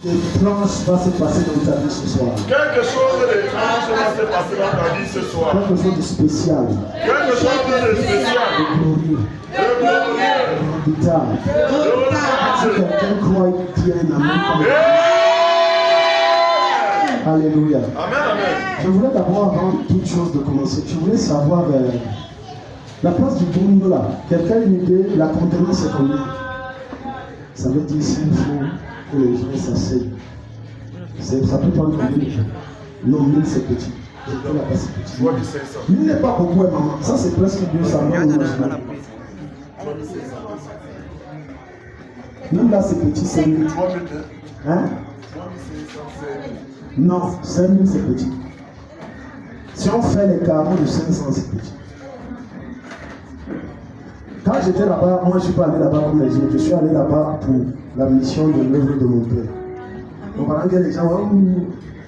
Étrange va se passer dans ta vie ce soir. Quelque chose d'étrange va se passer dans ta vie ce soir. Quelque chose de spécial. Quelque chose de spécial. De glorieux. De glorieux. De redoutable. Si quelqu'un croit qu'il y a un amour comme ça. Alléluia. Amen, amen. Je voulais d'abord, avant toute chose de commencer, je voulais savoir la place du Burundi là. Quelqu'un a une idée, la contenance c'est combien? Ça veut dire s'il faut que les gens s'asseyent. Ça peut prendre combien? Non, 1000 c'est petit. Je peux la passer petit. 1000 n'est pas beaucoup, maman. Ça c'est presque 200 000. Même là c'est petit, c'est 1000. Hein? Non, 5000 c'est petit. Si on fait les carreaux de 500, c'est petit. Quand j'étais là-bas, moi je ne suis pas allé là-bas comme les autres, je suis allé là-bas pour la mission de l'œuvre de mon père. Donc pendant que les gens, oh,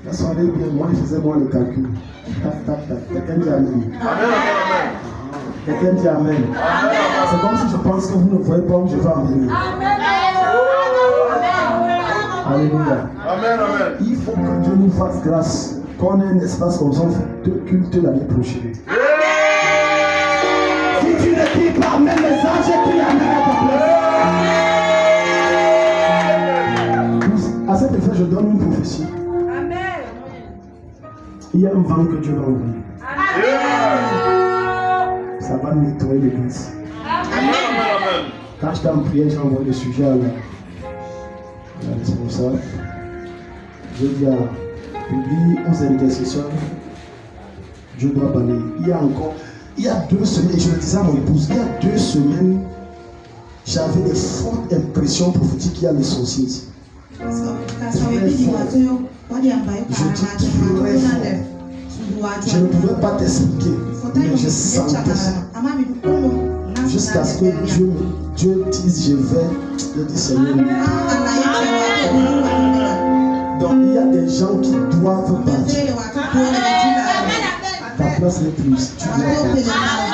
la soirée est bien, moi je faisais moi le calcul. Tac, tac, tac. Quelqu'un dit Amen. Quelqu'un dit Amen. C'est comme si je pense que vous ne voyez pas où je vais en venir. Alléluia. Amen, amen. Il faut que Dieu nous fasse grâce, qu'on ait un espace comme ça de culte l'année prochaine. Si tu ne cries pas, même les anges crient Amen à ta place. À cet effet, je donne une prophétie. Amen. Il y a un vent que Dieu va ouvrir. Ça va nettoyer l'église. Amen. Quand j'étais en prière, j'ai envoyé le sujet à la responsable. Je dis à publier aux intercesseurs, je dois balayer. Il y a 2 semaines, et je le disais à mon épouse, il y a 2 semaines, j'avais des fortes impressions prophétiques qu'il y a les sorciers ici. Je dis très fort. Je ne pouvais pas t'expliquer, mais je sentais ça. Jusqu'à ce que Dieu dise, je dis Seigneur. Donc il y a des gens qui doivent partir. Ta place n'est plus. Tu dois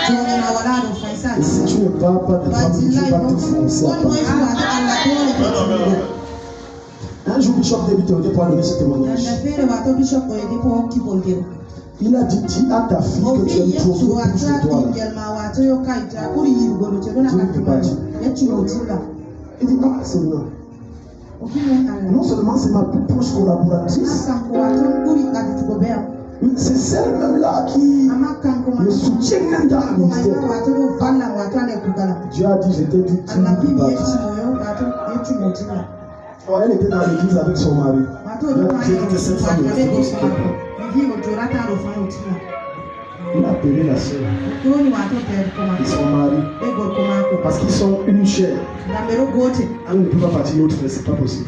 partir. Et si tu ne parles pas de toi, Dieu va te forcer à partir. Un jour, Bishop David Théodé pour donner ce témoignage. Il a dit, dis à ta fille que tu aimes trop pour chez toi. Il dit, ah, c'est non. Non seulement c'est ma plus proche collaboratrice, mais c'est celle-même-là qui me soutient même dans le ministère. Dieu a dit, je t'ai dit, tu ne peux pas. Oh, elle était dans l'église avec son mari. J'ai dit que cette femme est il a appelé la soeur et son mari parce qu'ils sont une chair. On ne peut pas partir l'autre, c'est pas possible.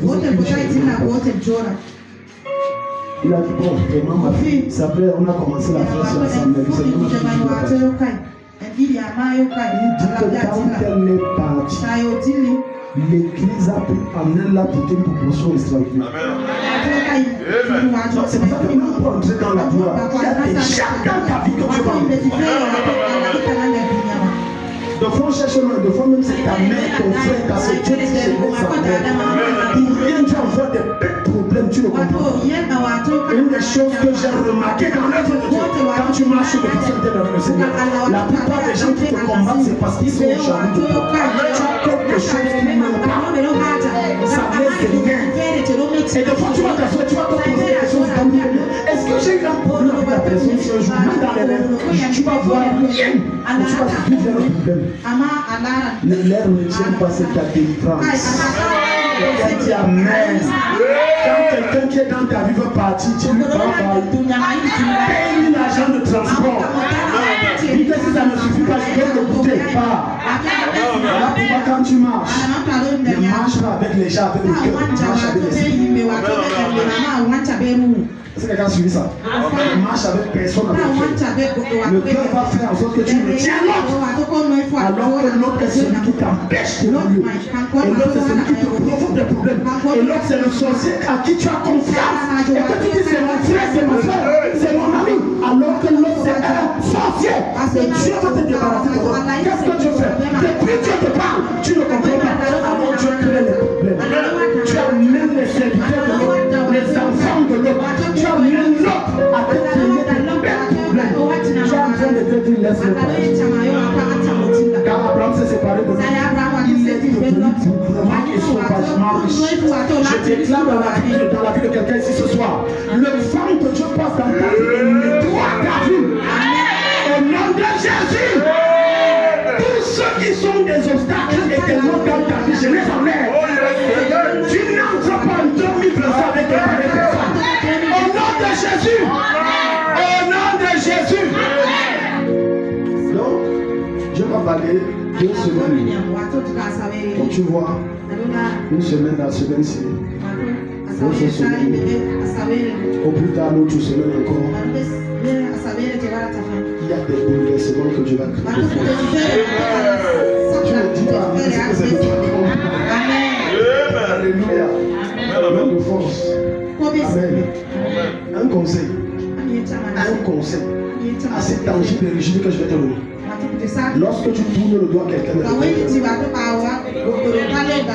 Il a dit bon, vraiment ma fille, ça après on a commencé la fête ensemble. Il dit que quand elle est partie, l'église a pu amener la toute une proportion extraordinaire. C'est pour ça que nous pouvons entrer dans la gloire. Il y a déjà dans ta vie que tu vas entrer. De fois on cherche loin, de fois même c'est ta mère, ton frère, ta soeur, Dieu dit c'est comme ça. Pour rien tu envoies des problèmes, tu ne comprends pas. Une des choses que j'ai remarqué dans l'œuvre de Dieu, quand tu marches de façon interne avec le Seigneur, la plupart des gens qui te combattent, c'est parce qu'ils sont jaloux de toi. Tu as quelque chose qu'ils n'ont pas. Ça blesse quelqu'un. Et des fois tu vas t'asseoir, tu vas te poser des choses dans le milieu. Est-ce que j'ai eu un problème avec la personne si un jour, même dans les rêves, tu vas voir rien, mais tu vas te plus vers le problème. L'air ne tient pas, c'est ta délivrance. Quelqu'un dit Amen. Quand quelqu'un qui est dans ta vie veut partir, tu lui parles. Paye l'argent de transport. Dis que si ça ne suffit pas, je vais le goûter. Pas. Voilà pourquoi quand tu marches, ne marche pas avec les gens, avec le cœur, marche avec l'esprit. Est-ce que quelqu'un a suivi ça? Ne marche avec personne avec le cœur. Le cœur va faire en sorte que tu retiens l'autre. Alors que l'autre est celui qui t'empêche de vivre. Et l'autre c'est celui qui te provoque des problèmes. Et l'autre c'est le sorcier à qui tu as confiance. Et que tu dis c'est mon frère, c'est ma soeur, c'est mon ami. Alors que l'autre c'est un sorcier. Et Dieu va te débarrasser de toi. Qu'est-ce que Dieu fait? Depuis Dieu te parle, tu ne comprends pas. Alors Dieu crée les problèmes. Tu as même les serviteurs de l'autre. l'autre. Tu as mis l'autre à te créer des problèmes. Tu es en train de te dire laisse-le passer. Quand Abraham s'est séparé de lui, il est devenu vraiment et sauvagement riche. Je déclare dans la vie de quelqu'un ici ce soir, le vent que Dieu passe dans ta vie nettoie ta vie. Au nom de Jésus, tous ceux qui sont des obstacles et des mots dans ta vie, je les enlève. Tu n'entres pas en 2025 avec des personnes. Au nom de Jésus. Au nom de Jésus. Donc, Dieu va balayer 2 semaines. Donc tu vois, une semaine, la semaine-ci, l'autre semaine, au plus tard, l'autre semaine encore, il y a des bouleversements que Dieu va créer. Je ne dis pas, mais c'est que c'est Amen. Alléluia. Amen de force. Amen. Un conseil. Un conseil assez tangible et rigide que je vais te donner. Lorsque tu tournes le doigt à quelqu'un de ta vie,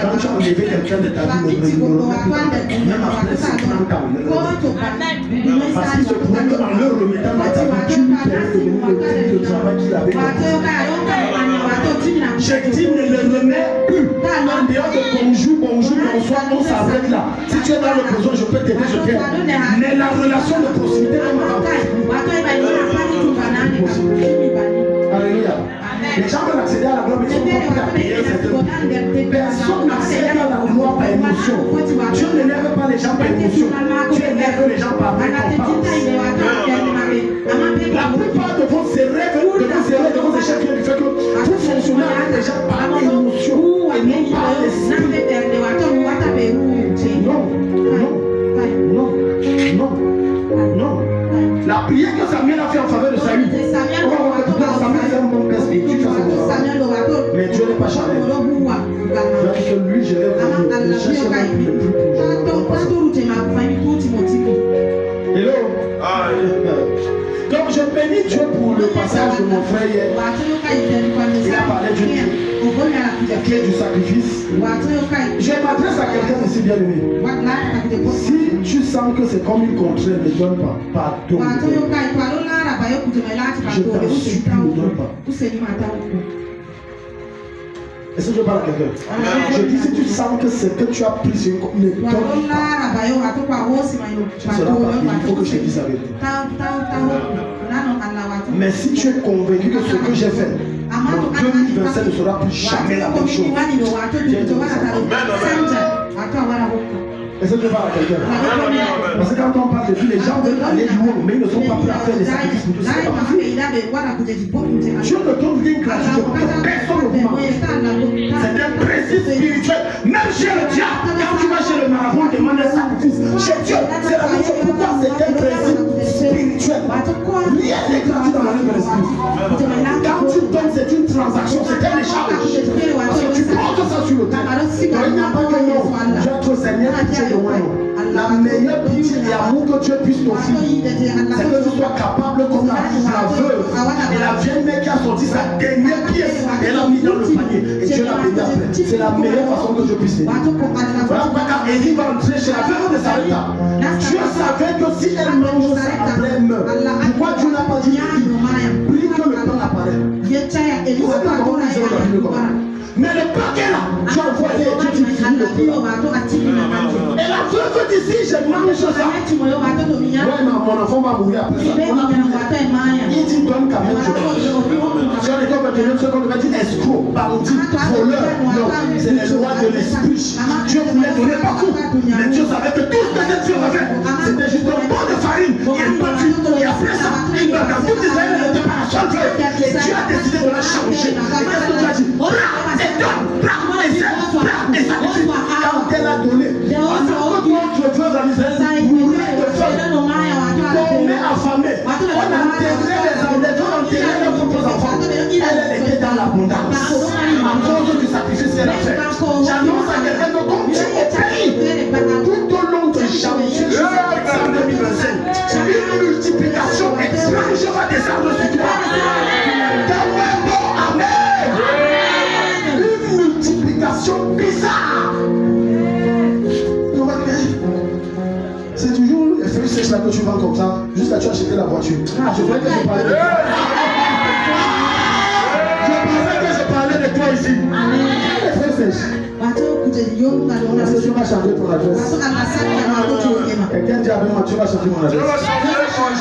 quand tu as enlevé quelqu'un de ta vie, même après 50 ans, parce qu'il se pourrait qu'en le remettant dans ta vie, tu lui permets de venir le type de travail qu'il avait commencé. J'ai dit ne le remets plus. En dehors de bonjour, bonsoir, on s'arrête là. Si tu es dans le besoin, je peux t'aider, je t'aide. Mais la relation de proximité, comme avant. Alléluia. Les gens veulent accéder à la gloire, mais ils sont pas prêts à payer cette œuvre. Personne n'accède à la gloire par émotion. Dieu n'élève pas les gens par émotion. Dieu élève les gens par récompense. La plupart de vos rêves, de vos échecs viennent du fait que vous fonctionnez avec les gens par émotion et non par l'esprit. Non. La prière que Samuel a fait en faveur de Saül. Samuel fait un bon père spirituel. Mais Dieu n'est pas charnel. Donc que lui, je vais vous chercher le plus Hello. Donc je bénis Dieu pour le passage de mon frère hier. Il a parlé de Dieu. La clé du sacrifice. Je m'adresse à quelqu'un ici bien aimé. Si tu sens que c'est comme une contrainte, ne donne pas. Pardon. Je t'en supplie, ne donne pas. Est-ce que je parle à quelqu'un? Je dis si tu sens que ce que tu as pris sur une ne donne pas. Tu ne seras pas payé, il faut que je te dise la vérité. Mais si tu es convaincu que ce que j'ai fait, mon 2027 ne sera plus jamais la même chose. Est-ce que je parle à quelqu'un? Parce que quand on parle de Dieu, les gens veulent aller loin, mais ils ne sont pas prêts à faire des sacrifices pour tout ça. Dieu ne donne rien gratuitement. Personne ne vous ment. C'est un principe spirituel. Même chez le diable, quand tu vas chez le marabout, demande un sacrifice. Chez Dieu, c'est la même chose. Pourquoi? C'est un principe spirituel. Rien n'est gratuit dans la vie de l'esprit. Quand tu donnes, c'est une transaction, c'est un échange. Parce que tu portes ça sur le terre. Il n'y a pas que non. Notre Seigneur, la meilleure pitié et amour que Dieu puisse t'offrir, c'est que tu sois capable comme la veuve et la vieille mère qui a sorti sa dernière pièce et elle l'a mis dans le panier et Dieu l'a béni après. C'est la meilleure façon que Dieu puisse t'aider. Voilà pourquoi quand Élie va entrer chez la veuve de Sarepta, Dieu savait que si elle mange ça après elle meurt. Pourquoi Dieu n'a pas dit prie que le temps apparaît? Vous savez comment nous avons la Bible comme mais le paquet là, tu as envoyé et tu finis le plat. Et la veuve dit si je mange ça, ouais, mon enfant va mourir après ça. Il dit donne quand même, je mange. Sur l'école maintenant, ce qu'on va dire escroc, bandit, voleur. Non, c'est les lois de l'esprit. Dieu voulait donner beaucoup, mais Dieu savait que tout ce que Dieu avait, c'était juste un pot de farine et un peu d'huile. Et après ça, il va dans tout Israël, il n'était pas la seule veuve. Et Dieu a décidé de la changer. Et qu'est-ce que tu as dit? Et ça, quand elle a donné, parce que notre veuve en Israël mourait de faim, tombée affamée, on enterrait les enfants, on enterrait leurs propres enfants. Elle était dans l'abondance à cause du sacrifice qu'elle a fait. J'annonce à quelqu'un que comme tu obéis tout au long de janvier jusqu'à 2025, une multiplication étrange va descendre sur toi. bizarre. C'est toujours l'effet là que tu vends comme ça, jusqu'à tu as acheté la voiture. Ah, je voyais que je parlais de toi. Je parlais de toi ici. Est-ce que tu vas changer ton adresse? Quelqu'un dit avec moi, tu vas changer mon adresse.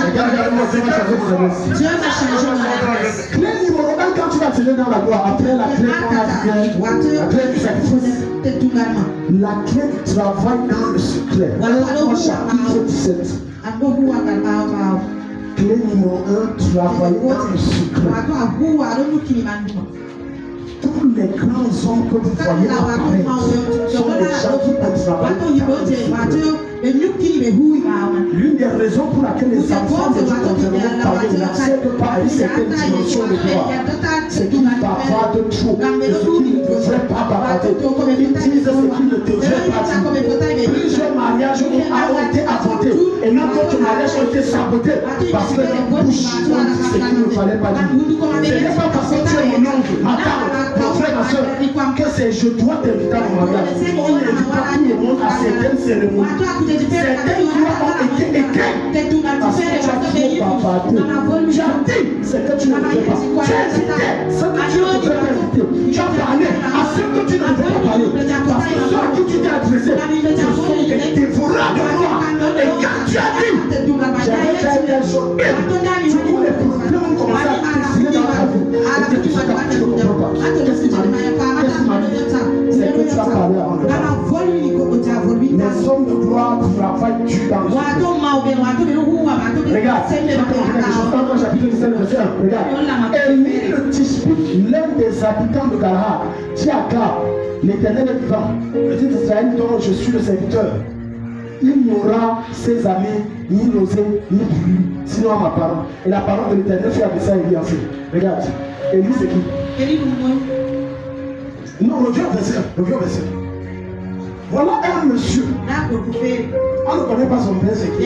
Quelqu'un dit avec moi, tu vas changer mon adresse. Clé numéro 1, quand tu vas tirer dans la gloire, après la clé qu'on a fait, la clé du sacrifice. La clé du travail dans le secret. Au chapitre 17. Clé numéro 1, travailler dans le secret. Tous les grands hommes que vous voyez apparaître sont des gens qui ont travaillé dans le secret. L'une des raisons pour laquelle les enfants de Dieu continueront parler n'accèdent pas à une certaine dimension de gloire, c'est qu'ils bavardent trop de ce qu'ils ne devraient pas bavarder. Ils disent ce qu'ils ne devraient pas dire. Plusieurs mariages ont été avortés et même d'autres mariages ont été sabotés parce que les bouches ont dit ce qu'il ne fallait pas dire. Ce n'est pas parce que tu es mon oncle, ma tante, mon frère, ma soeur, que c'est je dois t'inviter à mon mariage. On n'invite pas tout le monde à certaines cérémonies. Certaines lois ont été écrites parce que tu as trop bavardé. Tu as dit ce que tu ne devais pas. Tu as invité ce que tu ne devais pas inviter. Tu as parlé à ce que tu ne devais pas parler. Parce que ceux à qui tu t'es adressé, ce sont des dévoreurs de loi. Et quand tu as dit, j'avais fait des choses, du coup les problèmes ont commencé à t'exprimer dans ta vie. Et tu sais que tu ne comprends pas. Qu'est-ce qui m'arrive? C'est que tu as parlé avant de parler. Les hommes de gloire travaillent dur dans le secret. Regarde, dans le chapitre 17, verset 1, regarde. Élie le Tishbite, l'un des habitants de Galahad, dit à Gad, l'Éternel est vivant, le Dieu d'Israël dont je suis le serviteur. Il n'aura ses amis, ni nausée, ni bruit, sinon à ma parole. Et la parole de l'Éternel fait avec ça Élie ainsi. Regarde, Élie c'est qui? Non, reviens au verset. Voilà un monsieur. On ne connaît pas son père, c'est qui?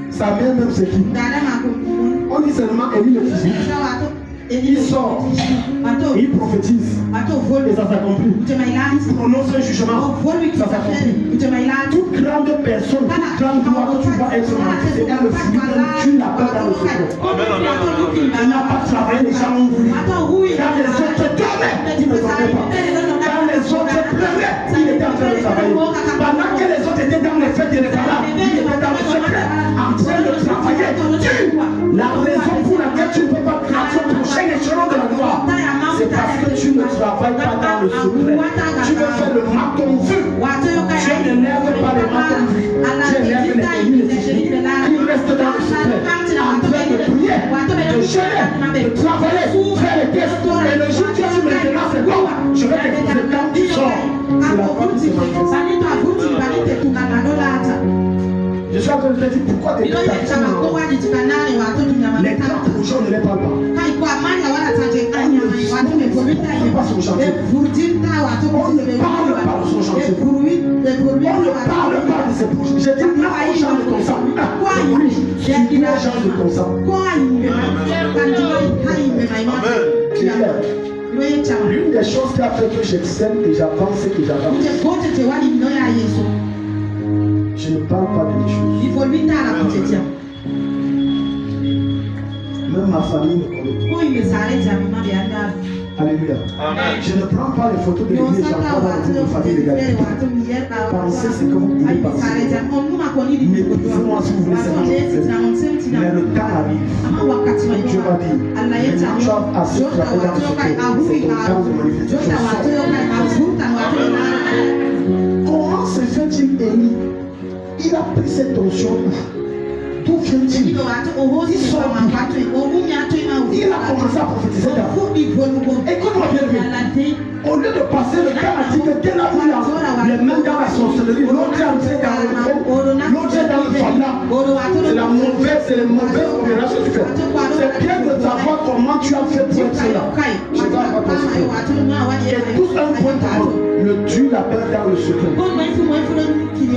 Sa mère même, c'est qui? On dit seulement Élie le Tishbite. Il sort, il prophétise, et ça s'accomplit. Il prononce un jugement, ça s'accomplit. Toute grande personne, toute grande gloire que tu vas être manifestée, elle le fruit de Dieu, la peur dans le secret. Elle n'a pas travaillé, les gens ont voulu. Quand les autres dormaient, il ne dormait pas. Quand les autres pleuraient, il était en train de travailler. Pendant que les autres étaient dans les fêtes de réparation, il était dans le secret, en train de travailler. La raison pour laquelle tu ne peux pas gravir le prochain échelon de la gloire, c'est parce que tu ne travailles pas dans le secret. Tu veux faire le maton vu. Tu n'élèves pas les matons vus. Tu élèves les ennemis, les techniques. Ils restent dans le secret, en train de prier, de jeûner, de travailler, faire les tests. Et le jour où tu dis maintenant c'est bon, je vais t'exposer quand tu sors. C'est la foi qui se manifeste. Je suis en train de te dire pourquoi tu es dans les grands projets, on ne les parle pas. On ne pas son chantier. On ne parle pas de son chantier. On ne parle pas de ses projets. J'ai dit non aux gens de ton sang. Tu dois aux gens de ton sang. L'une des choses qui a fait que j'excelle, que j'avance et que j'avance, je ne parle pas de choses. Même ma famille ne connaît pas. Alléluia. Je ne prends pas les photos de l'église, j'envoie dans votre famille légale. Pensez ce que vous pouvez penser. Méprisez-moi si vous voulez seulement. Mais le temps arrive. Dieu va dire, maintenant tu as assez travaillé dans ce secret. C'est ton temps de manifestation. Comment se fait-il, Élie? Il a pris cette onction. D'où vient-il? Il sort d'où? Il a commencé à prophétiser d'abord. Écoute-moi bien, bien. Au lieu de passer le temps à dire que tel a mis les mains dans la sorcellerie, l'autre est entré dans le trône, l'autre est dans le fana. C'est la mauvaise, c'est les mauvaises opérations que tu fais. C'est bien de savoir comment tu as fait pour être là. Je vais avoir ton secret. Et tous un point commun. Le Dieu l'appelle dans le secret. Il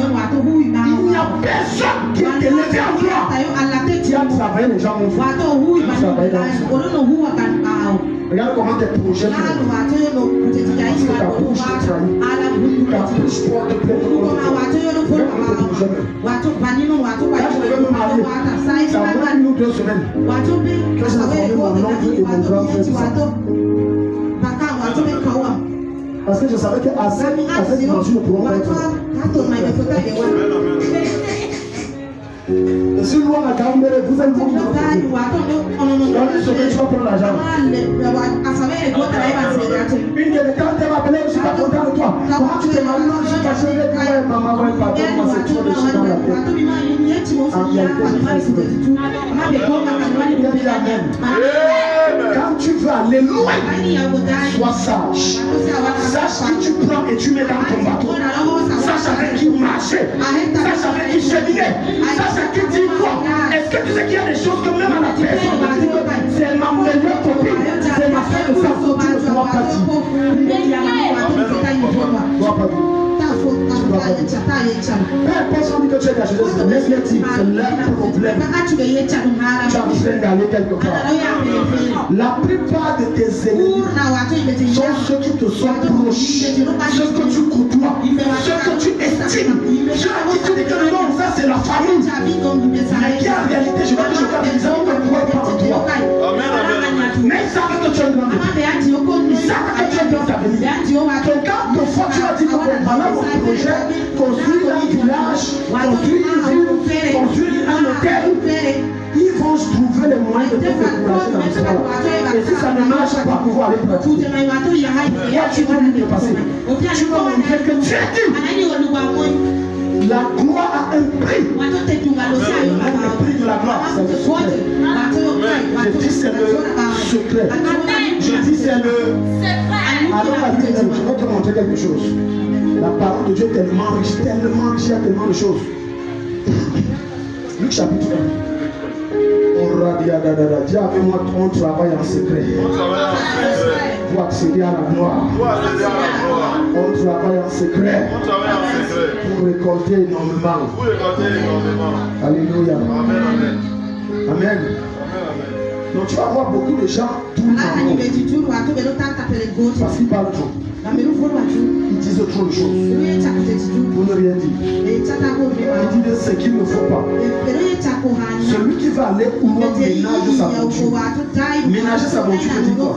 n'y a personne qui est élevé en toi. Qui a travaillé les gens. Regarde comment tes projets parce que ta bouche te trahit. Ta bouche porte plainte contre toi. Regarde tes projets. Quand je devais me marier, ça a moins une ou 2 semaines que j'ai informé mon oncle et mon grand frère de ça. Parce que je savais qu'à cette dimension, nous ne pourrons pas être. Et si nous on a gardé, vous êtes bon. Dans une semaine, tu vas prendre l'argent. Une de quand elle m'a appelé, je suis pas content de toi. Comment tu te maries? Non, je suis fâché avec toi. Maman, ouais, pardon, moi c'est trop de choses dans la tête. En réalité, je fais exprès. Quand tu veux aller loin, sois sage. Sache qui tu prends et tu mets dans ton bateau. Sache avec qui marcher. Sache avec qui cheminer. Sache avec qui dire quoi. Est-ce que tu sais qu'il y a des choses que même à la personne te dit que c'est ma meilleure copine, c'est ma frère de sa faute, tu ne dois pas dire. Tu ne dois pas dire. Peu importe ce qu'on dit que tu es caché, laisse-les dire, c'est leur problème. Tu as besoin d'aller quelque part. La plupart de tes ennemis sont ceux qui te sont proches, ceux que tu côtoies, ceux que tu estimes. Ceux à qui tu dis que non, ça c'est la famille. Mais qui en réalité, je vais te dire, ils ont ne croient pas en toi. Mais ils savent que tu es un grand. Ils savent que tu es un grand avenir. Donc quand ton fois tu as dit que voilà mon projet, construire un village, construire une ville, construire un hôtel, ils vont se trouver les moyens de te décourager dans l'histoire. Et si ça ne marche pas, pouvoir aller pratiquer. Là, tu vas lui dépasser. Tu vas montrer que tu es qui. La gloire a un prix. Le prix de la gloire, c'est le secret. Je dis c'est le secret. Je dis c'est le... Alors la Bible, je vais te montrer quelque chose. La parole de Dieu est tellement riche, il y a tellement de choses. Luc chapitre 1. Dis avec moi, on travaille en secret. Pour accéder à la gloire. On travaille en secret. Pour récolter énormément. Alléluia. Amen. Donc tu vas voir beaucoup de gens tournent en rond. Parce qu'ils parlent trop. Ils disent trop de choses pour ne rien dire. Ils disent ce qu'il ne faut pas. Celui qui va aller où l'on ménage sa monture. Ménager sa monture veut dire quoi?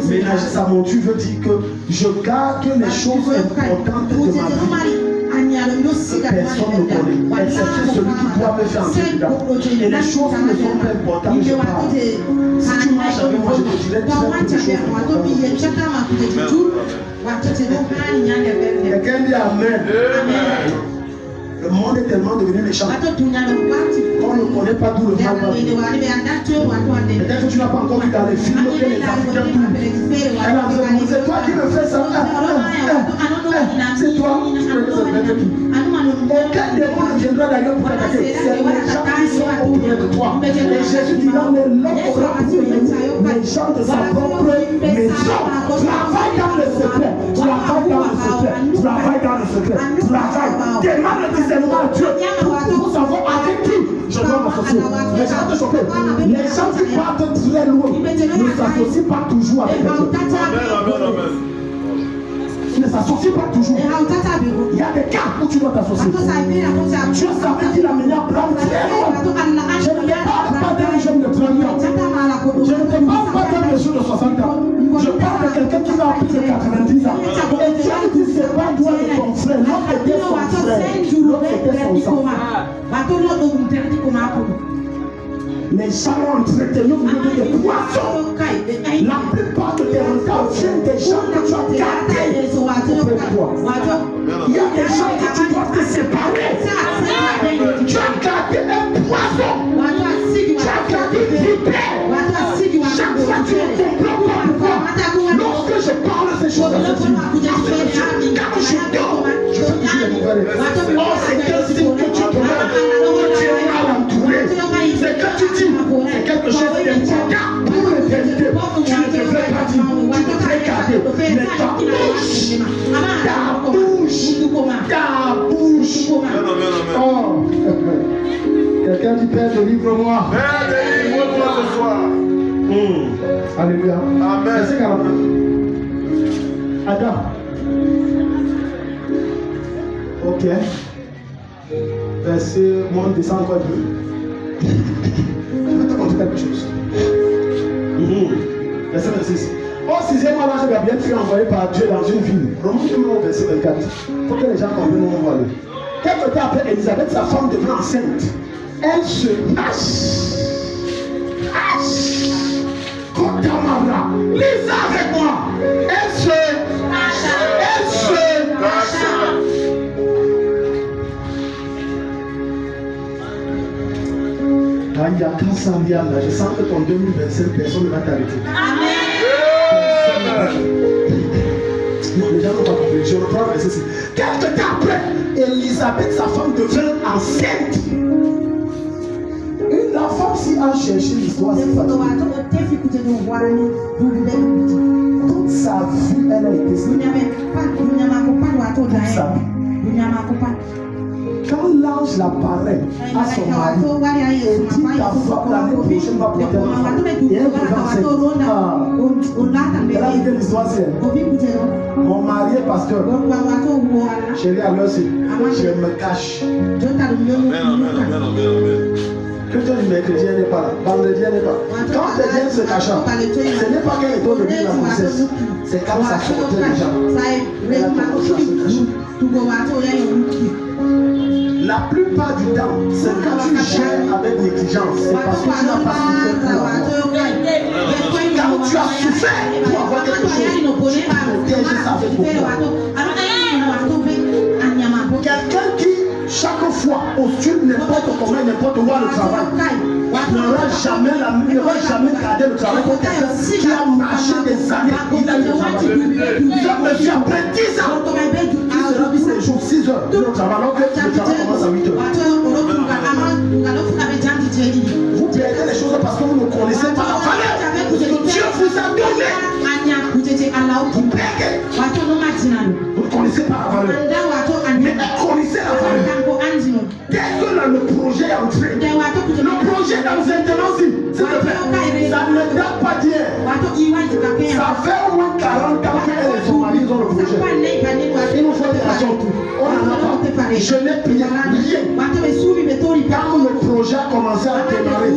Ménager sa monture veut dire que je garde les choses importantes de ma vie. Personne ne connaît, excepté celui qui doit me faire entrer dedans. Et les choses qui ne sont pas importantes, je parle. Si tu marches avec moi, je te dirai que tu fais toutes les choses importantes. Quelqu'un dit Amen. Le monde est tellement devenu méchant qu'on ne connaît pas d'où le mal va venir. Peut-être que tu n'as pas encore vu dans les films que les Africains tournent. C'est toi qui me fais ça. C'est toi qui me fais ça. Aucun démon ne viendra d'ailleurs pour t'attaquer. C'est les gens qui sont auprès de toi. Et Jésus dit dans l'homme aura pour les gens de sa propre maison. Travaille dans le secret. Travaille dans le secret. Travaille dans le secret. Travaille. Demande le discernement à Dieu pour savoir avec qui je dois m'associer. Les gens te choquent. Les gens qui partent très loin ne s'associent pas toujours avec eux. Ils ne s'associent pas toujours. Il y a des cas où tu dois t'associer. Dieu savait qu'il a mené Abraham très loin. Je ne te parle pas d'un jeune de 30 ans. Je ne te parle pas d'un jeune de 60 ans. Je parle de quelqu'un qui va plus de 90 ans. Et Dieu ne dit c'est pas toi et ton frère. L'autre était son frère. L'autre était son sang. Les gens ont entretenu au milieu des poissons. La plupart de tes retards viennent des gens que tu as gardés auprès de toi. Il y a des gens que tu dois te séparer. Tu as gardé un poisson. Tu as gardé une vipère. Chaque fois tu ne comprends pas pourquoi. Lorsque je parle de ces choses à ce type, quand je dors, je fais toujours les nouvelles. Oh, c'est quel signe que tu te mets, que tu es mal entouré. C'est que tu dis, c'est quelque chose d'important pour l'éternité. Tu ne devrais pas dire, tu devrais garder. Les dit, Père, délivre-moi. Père, délivre-moi ce soir. Alléluia. Amen. Verset 49. Adam. Ok. Verset, moi on descend encore un peu. Je vais te montrer quelque chose. Verset 26. Au 6e mois, l'ange Gabriel fut envoyé par Dieu dans une ville. Remontez-moi au verset 24. Il faut que les gens comprennent où on va aller. Quelque temps après, Élisabeth, sa femme, devint enceinte. Elle se hache. Kotamara. Lisez avec moi. Elle se je sens que ton 2025, personne ne va t'arrêter. Amen. Non, les gens n'ont pas compris. Je reprends le verset. Quelque temps après, Élisabeth, sa femme, devint enceinte. Et la femme s'y a cherché l'histoire. Toute sa vie, elle a été quand l'ange l'apparaît à son mari, et dit ta femme l'année prochaine va porter un enfant. Et elle devant elle a dit l'histoire c'est mon mari est pasteur. Chérie, alors je me cache. Que Dieu dit mercredi, elle n'est pas là. Vendredi, elle n'est pas là. Quand les gens se cachent, ce n'est pas qu'elle est devenue la princesse. C'est comme ça sortait déjà. Elle a commencé à se cacher. La plupart du temps, c'est quand tu gères avec négligence, c'est parce que tu n'as pas souffert pour l'avoir. Quand tu as souffert pour avoir quelque chose, tu protèges ça avec beaucoup. Quelqu'un qui, chaque fois, postule n'importe comment, n'importe où le travail, n'aura jamais gardé le travail pour quelqu'un qui a marché des années, il a eu le travail. Monsieur, après 10 ans, il sera tous les jours 6 heures de travail, alors que le travail commence à 8 heures. Vous perdez les choses parce que vous ne connaissez pas la valeur que Dieu vous a donné. Vous perdez. Vous ne connaissez pas la valeur. Mais vous connaissez la valeur. Dès que le projet est entré, le projet dans cette annonce, s'il te plaît, ça ne date pas d'hier. Ça fait au moins 40 ans qu'elle et son mari ont le projet. Il nous faut des rations tout. On n'en a pas. Je n'ai prié rien. Quand le projet a commencé à démarrer,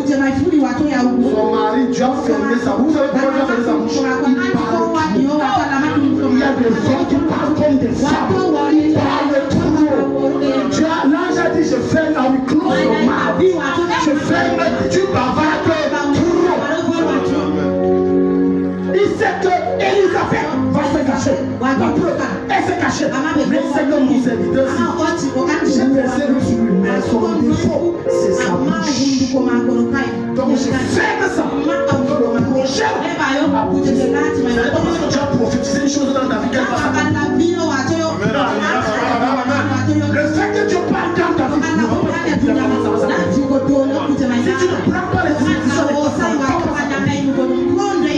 son mari, Dieu a fermé sa bouche. Vous savez pourquoi Dieu a fermé sa bouche? Il y a des gens qui parlent comme des femmes. Ils parlent trop. L'ange a dit, je ferme la close au mal. Je ferme, tu bavardes trop. Il sait que Élisabeth va se cacher. Elle s'est cachée. Mais c'est comme mon serviteur. J'ai versé le sur lui, mais son défaut, c'est sa bouche. Donc je ferme ça. Le projet a bougé. Tu as prophétisé une chose dans ta vie qu'elle va faire. Le fait que Dieu parle dans ta vie, ne va pas dire comment ça va s'appeler. Si tu ne prends pas les dispositions,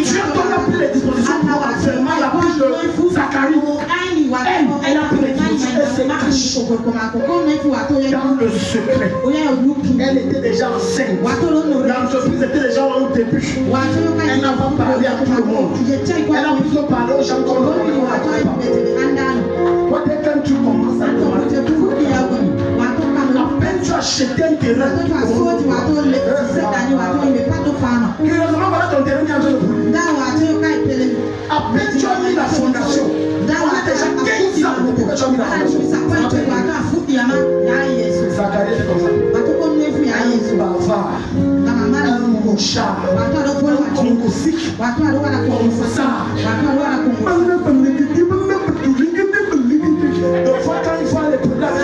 Dieu donne plus les dispositions pour enfermer la bouche de Zacharie. Elle a pris les dispositions, elle s'est cachée dans le secret. Elle était déjà enceinte. L'entreprise était déjà au début. Elle n'a pas parlé à tout le monde. Elle a plutôt parlé aux gens comme quand tu commences à demander, à peine tu achètes un terrain, curieusement, voilà ton terrain qui est en train de brûler. À peine tu as mis la fondation, on a déjà 15 ans depuis que tu as mis la fondation. Zacharie était comme ça. Un bavard, un mouchard, un congosique, un ça. Donc, quand il faut aller pour la femme,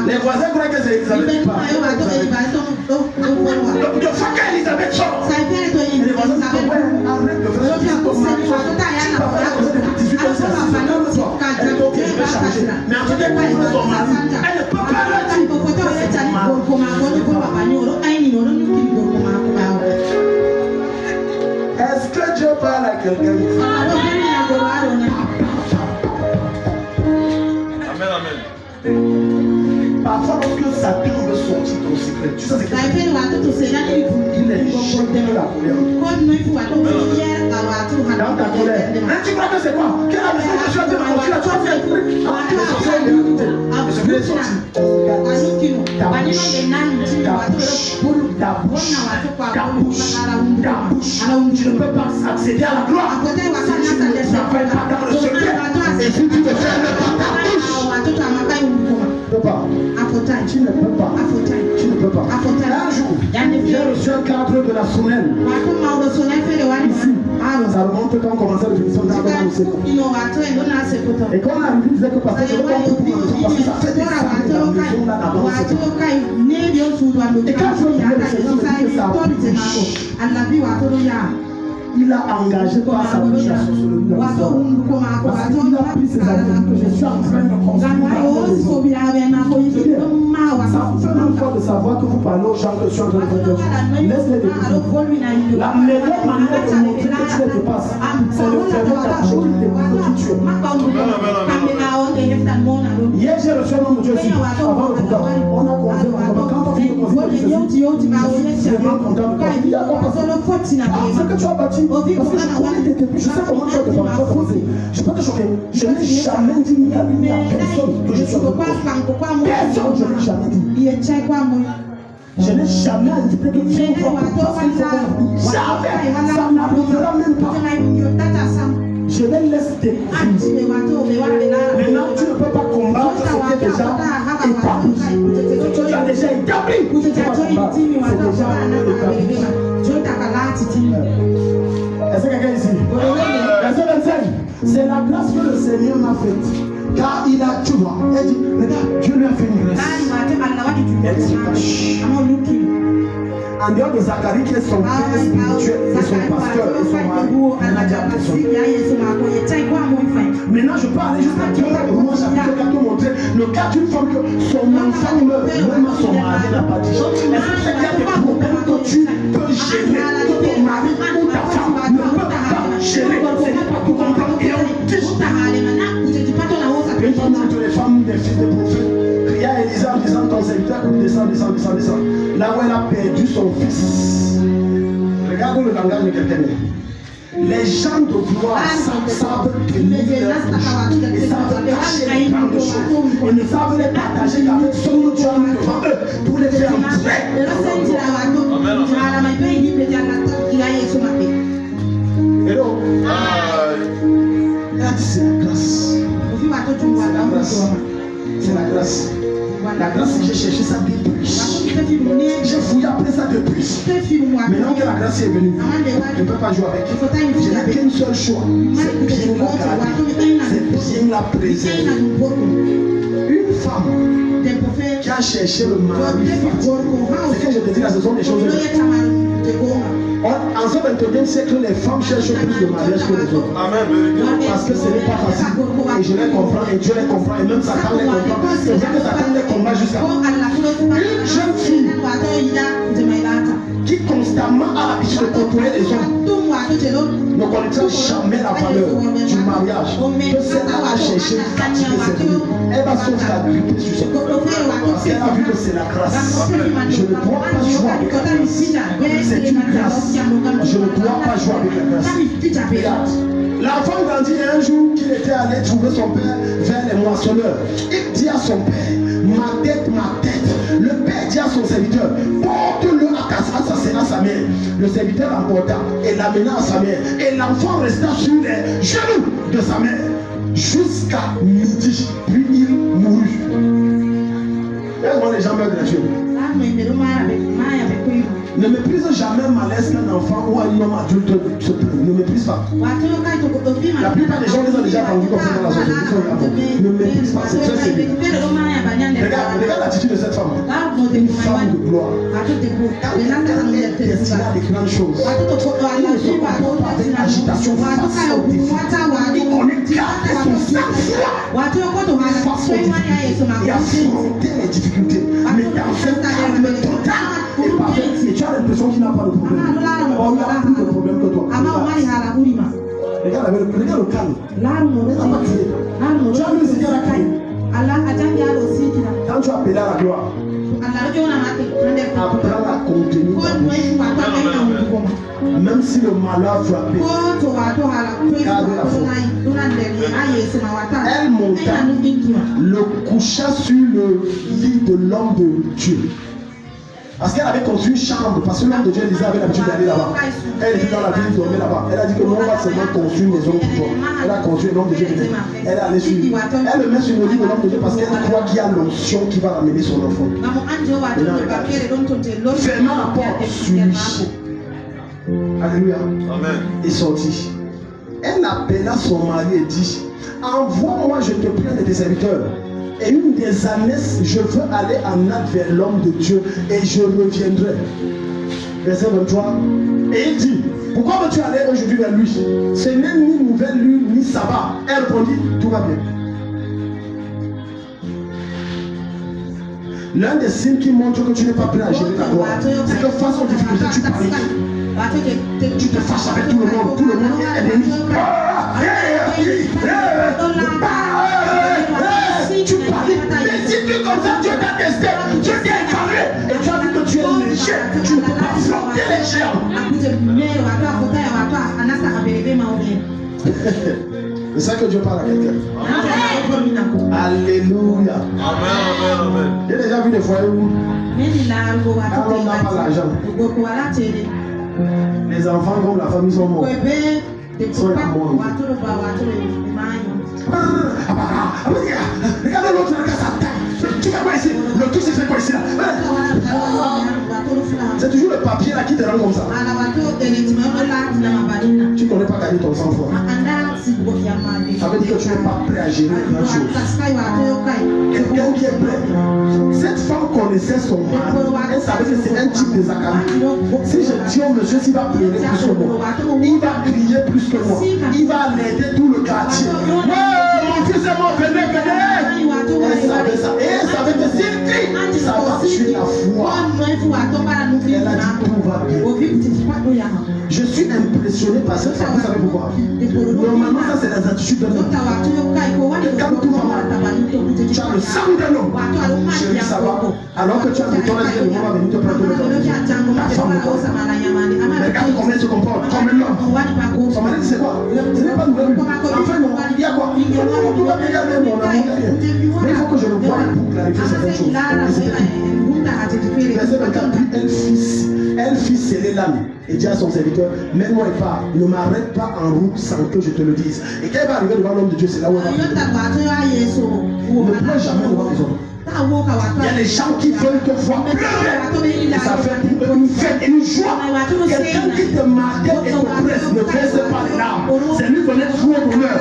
les voisins croient que c'est Elisabeth. Donc, de fois qu'Elisabeth sort, les voisins disent arrête de faire ça. Donc, je vais changer. Mais en tout cas, quand il fait son mari, elle ne peut pas le dire. Est-ce que Dieu parle à quelqu'un? Parfois, lorsque Satan veut sortir ton secret, tu sais ce que c'est. Il est jeté de la colère. Dans ta colère. Mais tu crois que c'est quoi? Quelle a besoin que tu as fait dans tu as fait un truc. Le sorcier est réalité. Le secret est sorti. Ta bouche. Tu ne peux pas accéder à la gloire si tu ne travailles pas dans le secret. Et si tu ne fermes pas ta bouche, tu ne peux pas. Tu ne peux pas. Tu ne peux pas. Un jour, j'ai reçu un cadre de la Sounelle. Ici, ça remonte quand on commençait le bénédiction dans le secret. Et quand on arrive, il disait que parce que je ne peux pas tout pour parce que ça fait des années dans la maison là-bas. Et quand je voulais le Seigneur me dit que ça a pris, il a engagé par sa bouche la sorcellerie. Parce qu'il a pris ses amis que je suis en train de construire. Ça vous fait même peur de savoir que vous parlez aux gens que je suis en train de faire. Laisse-les découvrir. La meilleure manière de montrer que tu les dépasses, c'est de fermer ta bouche et de découvrir qui tu es. Hier, j'ai reçu un homme de Dieu ici, avant le programme. On a commencé, quand on finit de construire, je suis vraiment content de construire. Il y a quoi parce que tu as bâti, parce que je connais tes débuts, je sais comment tu as développé. Je peux te choquer. Je n'ai jamais dit ni à personne que je suis en train de construire. Personne, je n'ai jamais dit. Je n'ai jamais invité que tu sois parce qu'il faut qu'on oublie. Jamais. Ça n'arrivera même pas. Je les laisse découvrir. Maintenant, tu ne peux pas combattre ce qui est déjà établi. Ce qui a déjà établi. Tu ne peux pas combattre. C'est déjà établi. Est-ce que quelqu'un ici? Verset 25. C'est la grâce que le Seigneur m'a faite. Car il a, tu vois, elle dit, regarde, Dieu lui a fait une grâce. Elle se cache. En dehors de Zacharie qui est son père spirituel et son pasteur et son mari, elle n'a dit à personne. Maintenant, je peux aller jusqu'à 2 Romains chapitre 4 pour montrer le cas d'une femme que son enfant meurt, même son mari n'a pas dit. Est-ce que c'est qu'il y a des problèmes que tu peux gérer, que ton mari ou ta femme ne peut pas gérer? Ce n'est pas pour comprendre et on dit. Une fois, toutes les femmes des fils de prophètes criaient à Élisa en disant ton serviteur descend. Là où elle a perdu son fils. Regarde le langage de quelqu'un. Les gens de gloire savent tenir leur bouche et savent cacher les grandes choses. Ils ne savent les partager qu'avec ce que Dieu a mis devant eux pour les faire entrer. Hello. Elle a dit c'est la grâce. C'est la grâce. La grâce, j'ai cherché ça depuis. J'ai fouillé après ça depuis. Maintenant que la grâce est venue, je ne peux pas jouer avec. Je n'ai qu'un seul choix. C'est bien la garder. C'est bien la préserver. Une femme qui a cherché le mari, c'est que je te dis là, ce sont des choses. En ce 21e siècle, les femmes cherchent plus de mariage que les autres. Amen. Parce que ce n'est pas facile. Et je les comprends, et Dieu les comprend, et même Satan les comprend. C'est vrai que Satan les combat jusqu'à une jeune fille qui constamment a l'habitude de contrôler les hommes ne connaîtra jamais la valeur du mariage. Que celle-là a cherché fatiguer ses vies. Elle va se faire gripper sur ses côtés. Parce qu'elle a vu que c'est la grâce. Je ne dois pas jouer avec la grâce. C'est une grâce. Je ne dois pas jouer avec la grâce. Regarde. L'enfant grandit un jour qu'il était allé trouver son père vers les moissonneurs. Il dit à son père, ma tête. Le père dit à son serviteur, porte-le à sa mère. Le serviteur l'emporta et l'amena à sa mère. Et l'enfant resta sur les genoux de sa mère jusqu'à midi. Puis il mourut. Comment les gens meurent gratuitement. Ne méprise jamais malaise qu'un enfant ou un homme adulte se plaint. Ne méprise pas. La plupart des gens les ont déjà vendus comme ça dans la société. Ne méprise pas, c'est très sérieux. Regarde l'attitude de cette femme. Une femme de gloire. Elle est destinée à des grandes choses. Elle ne se comporte pas avec agitation face aux difficultés. On lui garde son sang-froid face aux difficultés et affronter les difficultés. Mais dans cette calme totale et parfait, et tu as l'impression qu'il n'a pas de problème. Or, il a plus de problème que toi. Regarde le calme. Tu as vu ce qu'il y a là. Dans Quand tu appelles à la gloire, apprends à contenir ta bouche. Même si le malheur frappé, garde la foi. Elle monta, le coucha sur le lit de l'homme de Dieu. Parce qu'elle avait construit une chambre, parce que l'homme de Dieu disait avait l'habitude d'aller là-bas. Elle était dans la ville, dormait là-bas. Elle a dit que non, on va seulement construire une maison pour toi. Elle a construit l'homme de Dieu. Elle est allée sur lui. Elle le met sur le lit de l'homme de Dieu parce qu'elle croit qu'il y a l'onction qui va ramener son enfant. Fermant la porte sur lui. Alléluia. Amen. Et sortit. Elle appela son mari et dit, envoie-moi, je te prie, de tes serviteurs. Et une des années, je veux aller en Nad vers l'homme de Dieu et je reviendrai. Verset 23. Et il dit, pourquoi veux-tu aller aujourd'hui vers lui? Ce n'est ni nouvelle lune ni sabbat. Elle répondit, tout va bien. L'un des signes qui montre que tu n'es pas prêt à gérer ta gloire, c'est que face aux difficultés, tu paniques. Tu te fâches avec tout le monde. Tout le monde est ennemi. Tu paniques. Mais si tu es comme ça, Dieu t'a testé. Dieu t'a écrasé. Et tu as vu que tu es léger. Tu ne peux pas flotter les géants. C'est ça que Dieu parle à quelqu'un. Alléluia. Amen. J'ai déjà vu des foyers où quand on n'a pas l'argent, les enfants comme la famille sont morts. Sont morts. Regardez l'autre, regarde sa tête. Tu fais quoi ici? Le tout c'est fait quoi ici là? C'est toujours le papier là qui te rend comme ça. Tu ne connais pas gagner ton sang-froid. Ça veut dire que tu n'es pas prêt à gérer grand chose. Quelqu'un qui est prêt. Cette femme connaissait son mari. Elle savait que c'est un type de Zacharie. Si je dis au monsieur s'il va pleurer plus que moi, il va crier plus que moi, il va aider tout le quartier. Ouais, mon fils est mort, venez. Elle savait ça. Et elle savait que s'il crie, ça va tuer la foi. Elle a dit tout va bien. Je suis impressionné par cette femme. Vous savez pourquoi? Normalement, ça c'est les attitudes d'un homme. Quand tout va mal, tu as le sang d'un homme. Chérie, ça va. Alors que tu as le temps, elle va venir te prendre le temps. La femme ne pense pas. Regarde comment elle se comporte, comme un homme. Son mari dit c'est quoi? Ce n'est pas nouvelle. Enfin, non, il y a quoi? Tout va bien, il y a bien, mon amour, il y a bien. Mais il faut que je le voie pour clarifier certaines choses. Verset 24, elle fit sceller l'âme et dit à son serviteur, mets-moi et pars, ne m'arrête pas en route sans que je te le dise. Et quand elle va arriver devant l'homme de Dieu, c'est là où elle va prier. Ne pleure jamais devant les hommes. Il y a des gens qui veulent te voir pleurer. Et ça fait une fête et une joie. Quelqu'un qui te marquait et te presse ne verse pas les larmes. C'est lui donner tout au bonheur.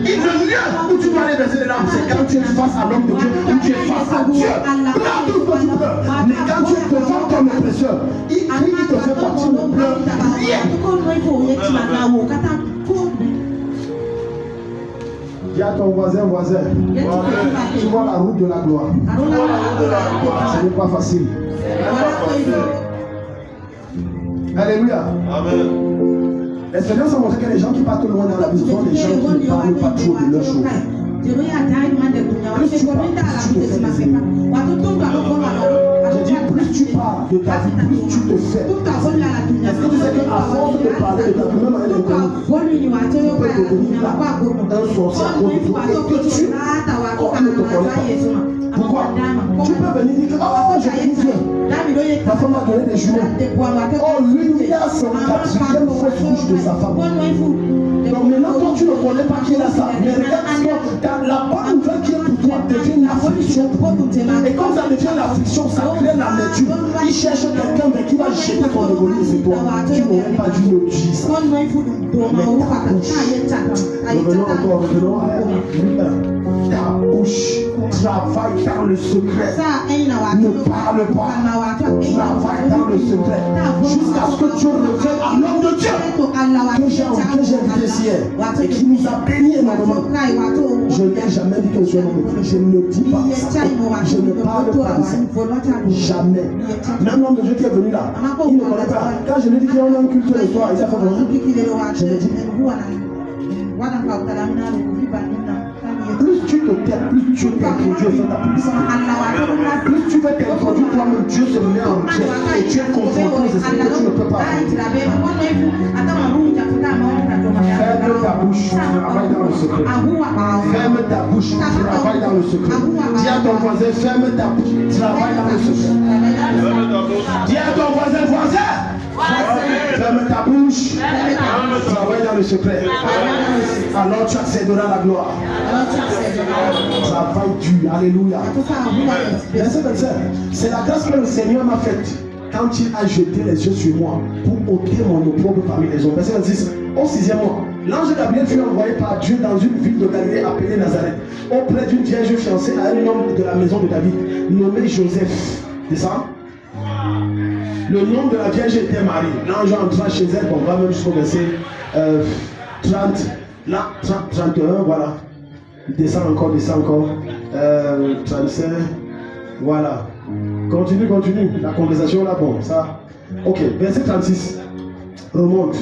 Il le lieu où tu dois aller verser les larmes, c'est quand tu es face à l'homme de Dieu, où tu es face à Dieu. Pleure tout ce que tu pleures. Mais quand tu es devant ton oppresseur, il crie, il te fait partir, ne pleure rien. Dis à ton voisin, tu vois la route de la gloire. Ce n'est pas facile. Alléluia. Amen. L'expérience a montré que les gens qui partent loin dans la vie, ce sont les gens qui ne parlent pas trop de leurs choses. Plus tu parles, plus tu te fais des ennemis. Je dis, plus tu parles de ta vie, plus tu te fais. Est-ce que tu sais qu'à force de parler de ta vie, même avec l'inconnu, tu peux devenir là, un sorcier à cause de toi, et que tu ne te connais pas. Pourquoi? Tu peux venir dire que, oh, j'ai une fleur. Ta femme a donné des jumeaux. Oh, lui, il a son quatrième fausse couche de sa femme. Donc maintenant, toi, tu ne connais pas qui est là ça. Mais regarde, la bonne nouvelle qui est pour toi devient une affliction. Et comme ça devient l'affliction, ça crée l'amertume. Il cherche quelqu'un qui va jeter ton égoïsme sur toi. Tu n'aurais pas dû le dire ça. Revenons encore, revenons à ta bouche. Travaille dans le secret. Ne parle pas. Travaille dans le secret. Jusqu'à ce que Dieu revienne à l'homme de Dieu. Que j'ai invité ici et qui nous a bénis énormément. Je n'ai jamais dit que je ne je ne dis pas ça. Je ne parle pas de ça. Jamais. Même l'homme de Dieu qui est venu là, il ne connaît pas. Quand je lui ai dit qu'il y a un culte le soir, il a fait comment? Je lui ai dit. Plus tu te tais, plus tu t'introduis et fais ta publicité. Plus tu veux t'introduire toi-même, Dieu se met en toi et tu es confronté aux esprits que tu ne peux pas affronter. Ferme ta bouche, travaille dans le secret. Ferme ta bouche, travaille dans le secret. Dis à ton voisin, ferme ta bouche, travaille dans le secret. Dis à ton voisin, ferme ta bouche, travaille dans le secret. Alors tu accéderas à la gloire. Travail dur, alléluia. Verset 27. C'est la grâce que le Seigneur m'a faite quand il a jeté les yeux sur moi pour ôter mon opprobre parmi les hommes. Verset 26. Au 6e mois, l'ange Gabriel fut envoyé par Dieu dans une ville de Galilée appelée Nazareth, auprès d'une vierge fiancée à un homme de la maison de David, nommé Joseph. C'est ça? Le nom de la vierge était Marie. L'ange entra chez elle, on va même jusqu'au verset 30, là, 31, voilà. Descend encore, 35, voilà. Continue, la conversation là, bon, ça. Ok, verset 36, remonte.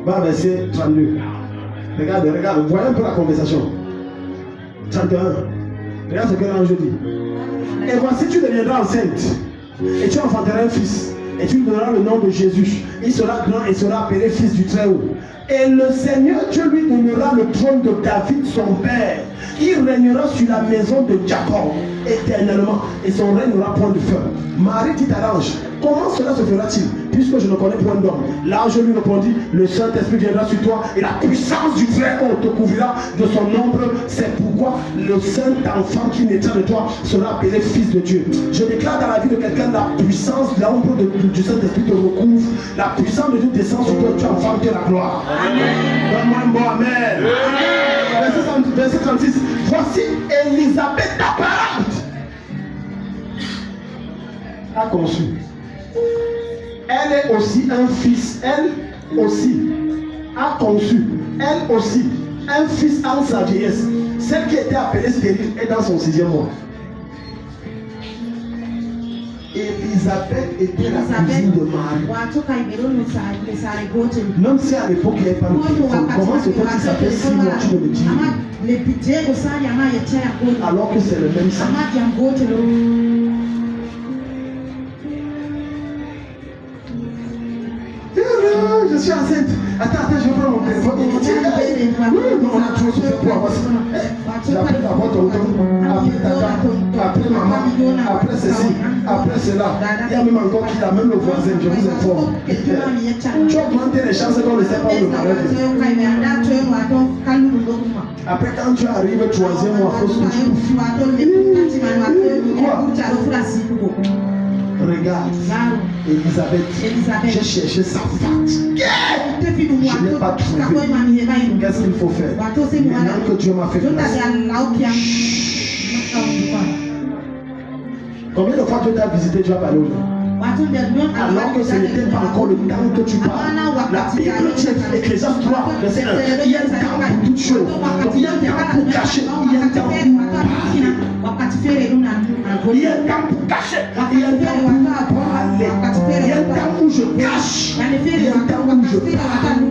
Va verset 32. Regarde, voyez un peu la conversation. 31, regarde ce que l'ange dit. Et voici, tu deviendras enceinte. Et tu enfanteras un fils, et tu lui donneras le nom de Jésus. Il sera grand et sera appelé fils du Très-Haut. Et le Seigneur Dieu lui donnera le trône de David son père. Il régnera sur la maison de Jacob éternellement, et son règne n'aura point de fin. Marie dit à l'ange, comment cela se fera-t-il, puisque je ne connais point d'homme? L'ange lui répondit, le Saint-Esprit viendra sur toi, et la puissance du Très-Haut te couvrira de son ombre. C'est pourquoi le saint enfant qui naîtra de toi sera appelé fils de Dieu. Je déclare dans la vie de quelqu'un, la puissance, l'ombre du Saint-Esprit te recouvre. La puissance de Dieu descend sur toi, tu enfantes la gloire. Donne-moi un bon amen. Verset 36. Voici Élisabeth, ta parente, a conçu. Elle est aussi un fils, elle aussi a conçu, elle aussi un fils en sa vieillesse. Celle qui était appelée stérile est dans son 6e mois. Élisabeth était la cousine de Marie. Même si à l'époque il n'y avait pas de téléphone, comment se fait-il s'appelle 6 mois, tu ne me dis? Alors que c'est le même sang. Je suis enceinte. Attends, je vais prendre mon téléphone. Oui, on a toujours souffert pour avoir ça. J'appelle d'abord tonton, après tata, après maman, après ceci, après cela. Il y a même encore qui a même le voisin, je vous informe. Tu as augmenté les chances qu'on ne sait pas où le malheur. Après, quand tu arrives 3e mois, fausse couche. Regarde, Élisabeth, j'ai cherché sa fatiguée. Je n'ai pas trouvé. Qu'est-ce qu'il faut faire? Maintenant que Dieu m'a fait grâce. Combien de fois Dieu t'a visité, tu as parlé aux gens? Alors que ce n'était pas encore le temps que tu parles. La Bible dit, Ecclésiaste 3, verset 1, il y a un temps pour toutes choses. Donc il y a un temps pour cacher, il y a un temps pour parler. Il y a un temps pour cacher, il y a un temps pour parler. Il y a un temps où je cache, il y a un temps où je parle.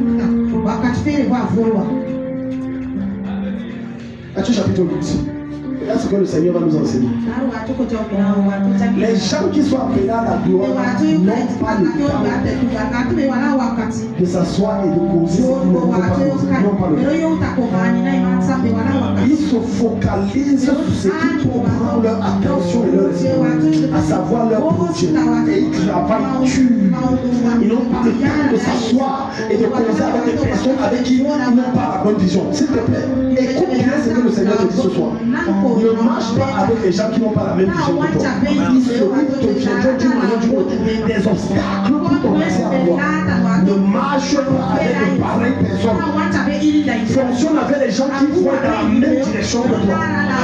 Matthieu chapitre 8. Regarde ce que le Seigneur va nous enseigner. Les gens qui sont appelés à la gloire n'ont pas le temps de s'asseoir et de causer ce qu'ils ne vont pas causer. Ils se focalisent sur ce qui prend leur attention et leur esprit, à savoir leur projet. Et ils travaillent dur. Ils n'ont pas le temps de s'asseoir et de causer avec des personnes avec qui ils n'ont pas la bonne vision. S'il te plaît, écoute bien ce que le Seigneur te dit ce soir. Ne marche pas avec les gens qui n'ont pas la même vision que toi. Ils se viendront d'une manière ou d'une autre des obstacles pour commencer à voir. Ne marche pas avec de pareilles personnes. Fonctionne avec les gens qui voient dans la même direction que toi.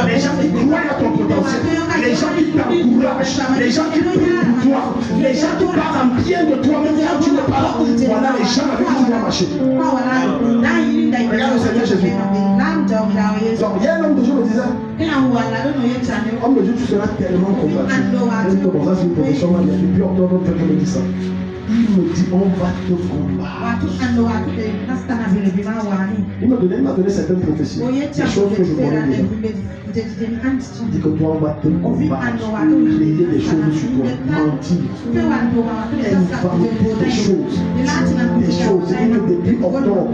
Les gens qui croient à ton potentiel. Les gens qui t'encouragent. Les gens qui prient pour toi. Les gens qui parlent en bien de toi même quand tu n'es pas là. Voilà les gens avec qui tu dois marcher. Regarde le Seigneur Jésus. Donc, il y a un homme de Dieu me disait, homme de Dieu, tu seras tellement combattu. Même que bon, ça c'est une profession, mais depuis octobre, on me dit ça. Il me dit, on va te combattre. Il m'a donné certaines prophéties. Des choses que je connais déjà. Il dit que toi, on va te combattre. Créer des choses sur toi. Mentir. Inventer des choses. Des choses. C'est que depuis octobre,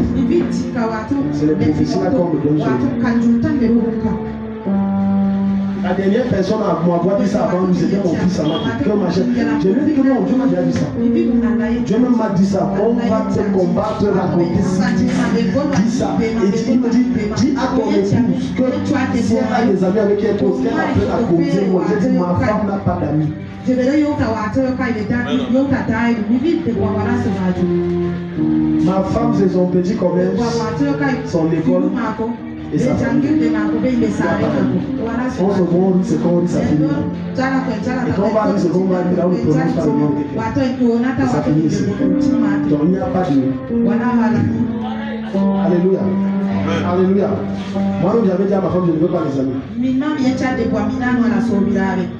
c'est les prophéties là qu'on me donne. La dernière personne à m'avoir dit ça avant nous, c'était mon fils. Je lui ai dit que non, Dieu m'a déjà dit ça. Dieu même m'a dit ça. On va te combattre, raconter ça. Dis ça. Et il me dit, dis à ton épouse que si elle a des amis avec qui elle pose, qu'elle appelle à causer. Moi, j'ai dit, ma femme n'a pas d'amis. Ma femme, c'est son petit commerce, son école et sa famille. On se rend, c'est quand on dit ça finit. Et quand on va dire ce qu'on va dire, là on ne prononce pas le nom de quelqu'un. Et ça finit ici. Donc il n'y a pas de... Alléluia. Alléluia. Moi, j'avais dit à ma femme, je ne veux pas les amis.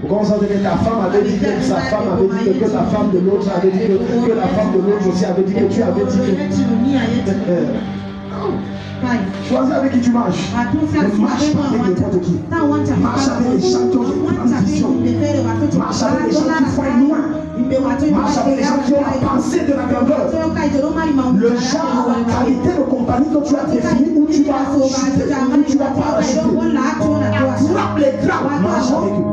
Vous commencez que ta femme avait dit que sa femme avait dit que la femme de l'autre avait dit que la femme de l'autre aussi avait dit que tu avais dit que... Choisis avec qui tu marches. Ne marche pas avec n'importe qui. Marche avec les gens qui ont des grandes visions. Marche avec les gens qui voient loin. Marche avec les gens qui ont la pensée de la grandeur. Le genre de qualité de compagnie que tu as défini, où tu vas chuter, où tu vas parachuter. Attrape les grands, marche avec eux.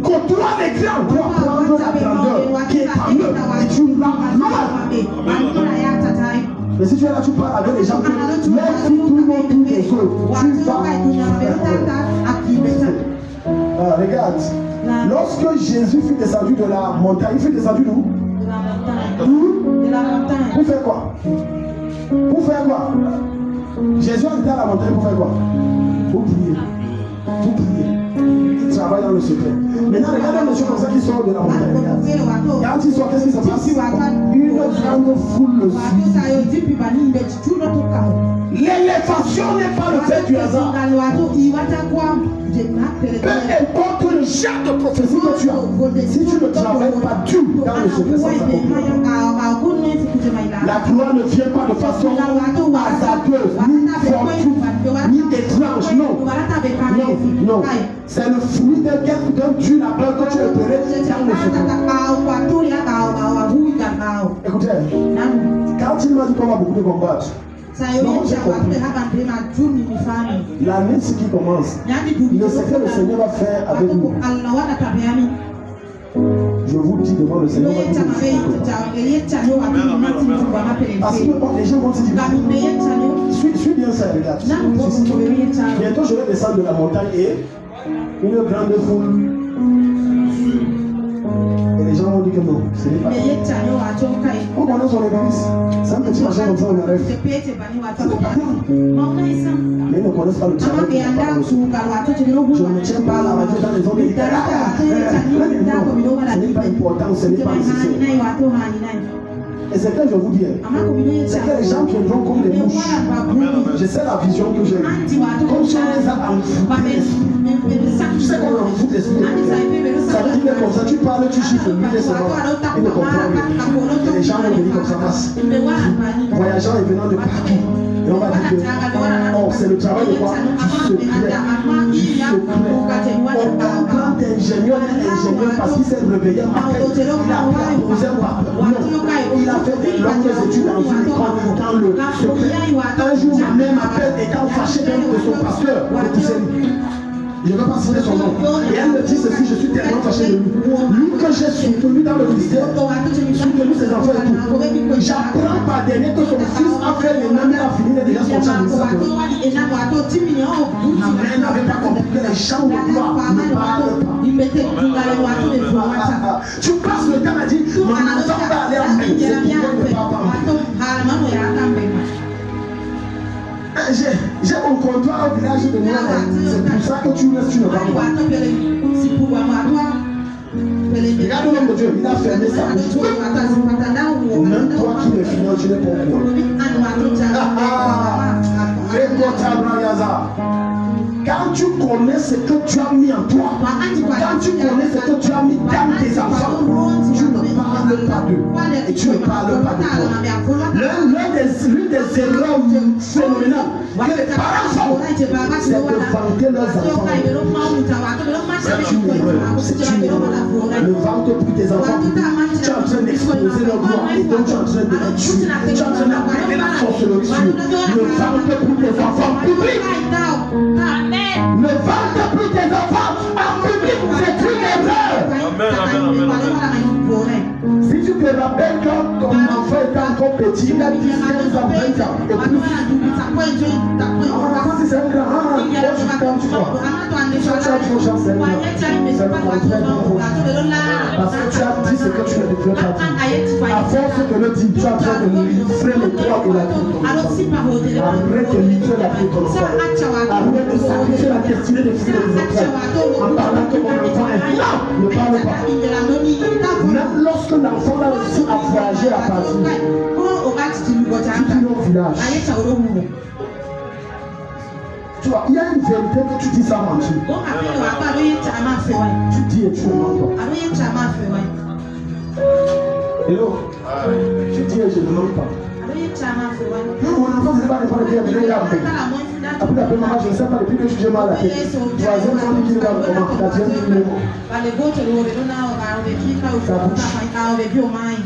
Côtoie les grands pour apprendre la grandeur qui est en eux. Et tu vas loin. Mais si tu es là, tu parles avec les gens, même si tout le monde tout les autres, tu vas. Regarde, lorsque Jésus fut descendu de la montagne, il fut descendu d'où? De la montagne. Pour faire quoi? Pour faire quoi? Jésus était à la montagne pour faire quoi? Pour prier. Pour prier. Il travaille dans le secret. Maintenant, regardez un monsieur comme ça qui sort de la montagne. Quand il sort, qu'est-ce qui se passe? Une grande foule le suit. L'élévation n'est pas le fait du hasard. Peu importe le genre de prophétie que tu as, si tu ne travailles pas dur dans le secret, ça s'accomplit. La gloire ne vient pas de façon hasardeuse, ni fortuite, ni étrange. Non. Non, non. C'est le fruit d'un Dieu là-bas que tu opérais dans le secret. Écoutez, quand il m'a dit qu'on va beaucoup de combattre, l'année ce qui commence, le secret le Seigneur va faire avec nous. Je vous dis devant le Seigneur. Parce que les gens vont se dire, suis bien ça, regarde. Bientôt je vais descendre de la montagne et une grande foule. Et les gens vont dire que non, ce n'est pas. On connaît son église. C'est un petit machin comme ça, on arrive. Ce n'est pas grave. Mais ils ne connaissent pas le travail. Je ne me tiens pas à la radio dans les autres églises. Ce n'est pas important, ce n'est pas nécessaire. Et c'est que je vous dis, c'est que les gens viendront comme des mouches. Je sais la vision que j'ai eue. Comme si on les a envoûtés. Tu sais qu'on envoûte l'esprit. Ça veut dire que comme ça, tu parles, tu chiffres, lui, les secondes. Il ne comprend rien. Et les gens vont venir comme ça passe. Voyageant et venant de partout. Et on va dire que, oh, c'est le travail de quoi? Du secret. Du secret. Aucun grand ingénieur n'est ingénieur parce qu'il s'est réveillé après. Il a posé un pape. Non. Il a fait de longues études dans une école dans le secret. Un jour, ma mère m'appelle étant fâchée même de son pasteur. Je ne vais pas citer son nom. Et elle me dit ceci, je suis tellement fâché de lui. Lui que j'ai soutenu dans le ministère, soutenu ses enfants et tout. J'apprends par dernier que son fils a fait les mêmes, il a fini déjà son champ de ma mère n'avait pas compris que les chants de gloire ne parlent pas. Tu passes le temps à dire, mon enfant va aller en main. C'est pourquoi il ne parle pas en main. J'ai mon comptoir au village de moi. C'est pour ça que tu restes, tu ne vas pas. Regarde l'homme de Dieu, il a fermé sa bouche. Même toi qui me finances, tu n'es pas au courant. Quand tu connais ce que tu as mis en toi, quand tu connais ce que tu as mis dans tes enfants, tu ne parles pas. et tu ne parles pas de toi. L'une des erreurs phénoménales que les parents font, c'est de vanter leurs enfants. C'est une erreur. Ne vante plus tes enfants. Tu es en train d'exposer leur gloire et donc tu es en train de les tuer. Tu es en train d'appeler la sorcellerie sur eux. Ne vante plus tes enfants publics. Ne vante plus tes enfants en public. C'est une erreur. Si tu te rappelles quand ton enfant était encore petit, il a 10, 15 ans, 20 ans et plus. Quand c'est un grand, quand tu vois, tu as trop chance, c'est le contraire. Parce que tu as dit ce que tu ne devrais pas dire. À force de le dire, tu es en train de livrer le droit et la vie de ton enfant. Arrête de livrer la vie de ton enfant. Arrête de sacrifier la destinée des filles et des enfants en parlant que mon enfant est non, ne parle pas. Même lorsque l'enfant a réussi à voyager à Paris, tu dis au village. Tu vois, il y a une vérité que tu dis sans mentir. Tu dis et tu ne mens pas. Hello. Tu dis et je ne mens pas. Non, mon enfant, ce n'est pas le point de dire, il est là. Après la maman, je ne sais pas, depuis que j'ai mal à la tête. Troisième fois, il dit comment. Quatrième, il dit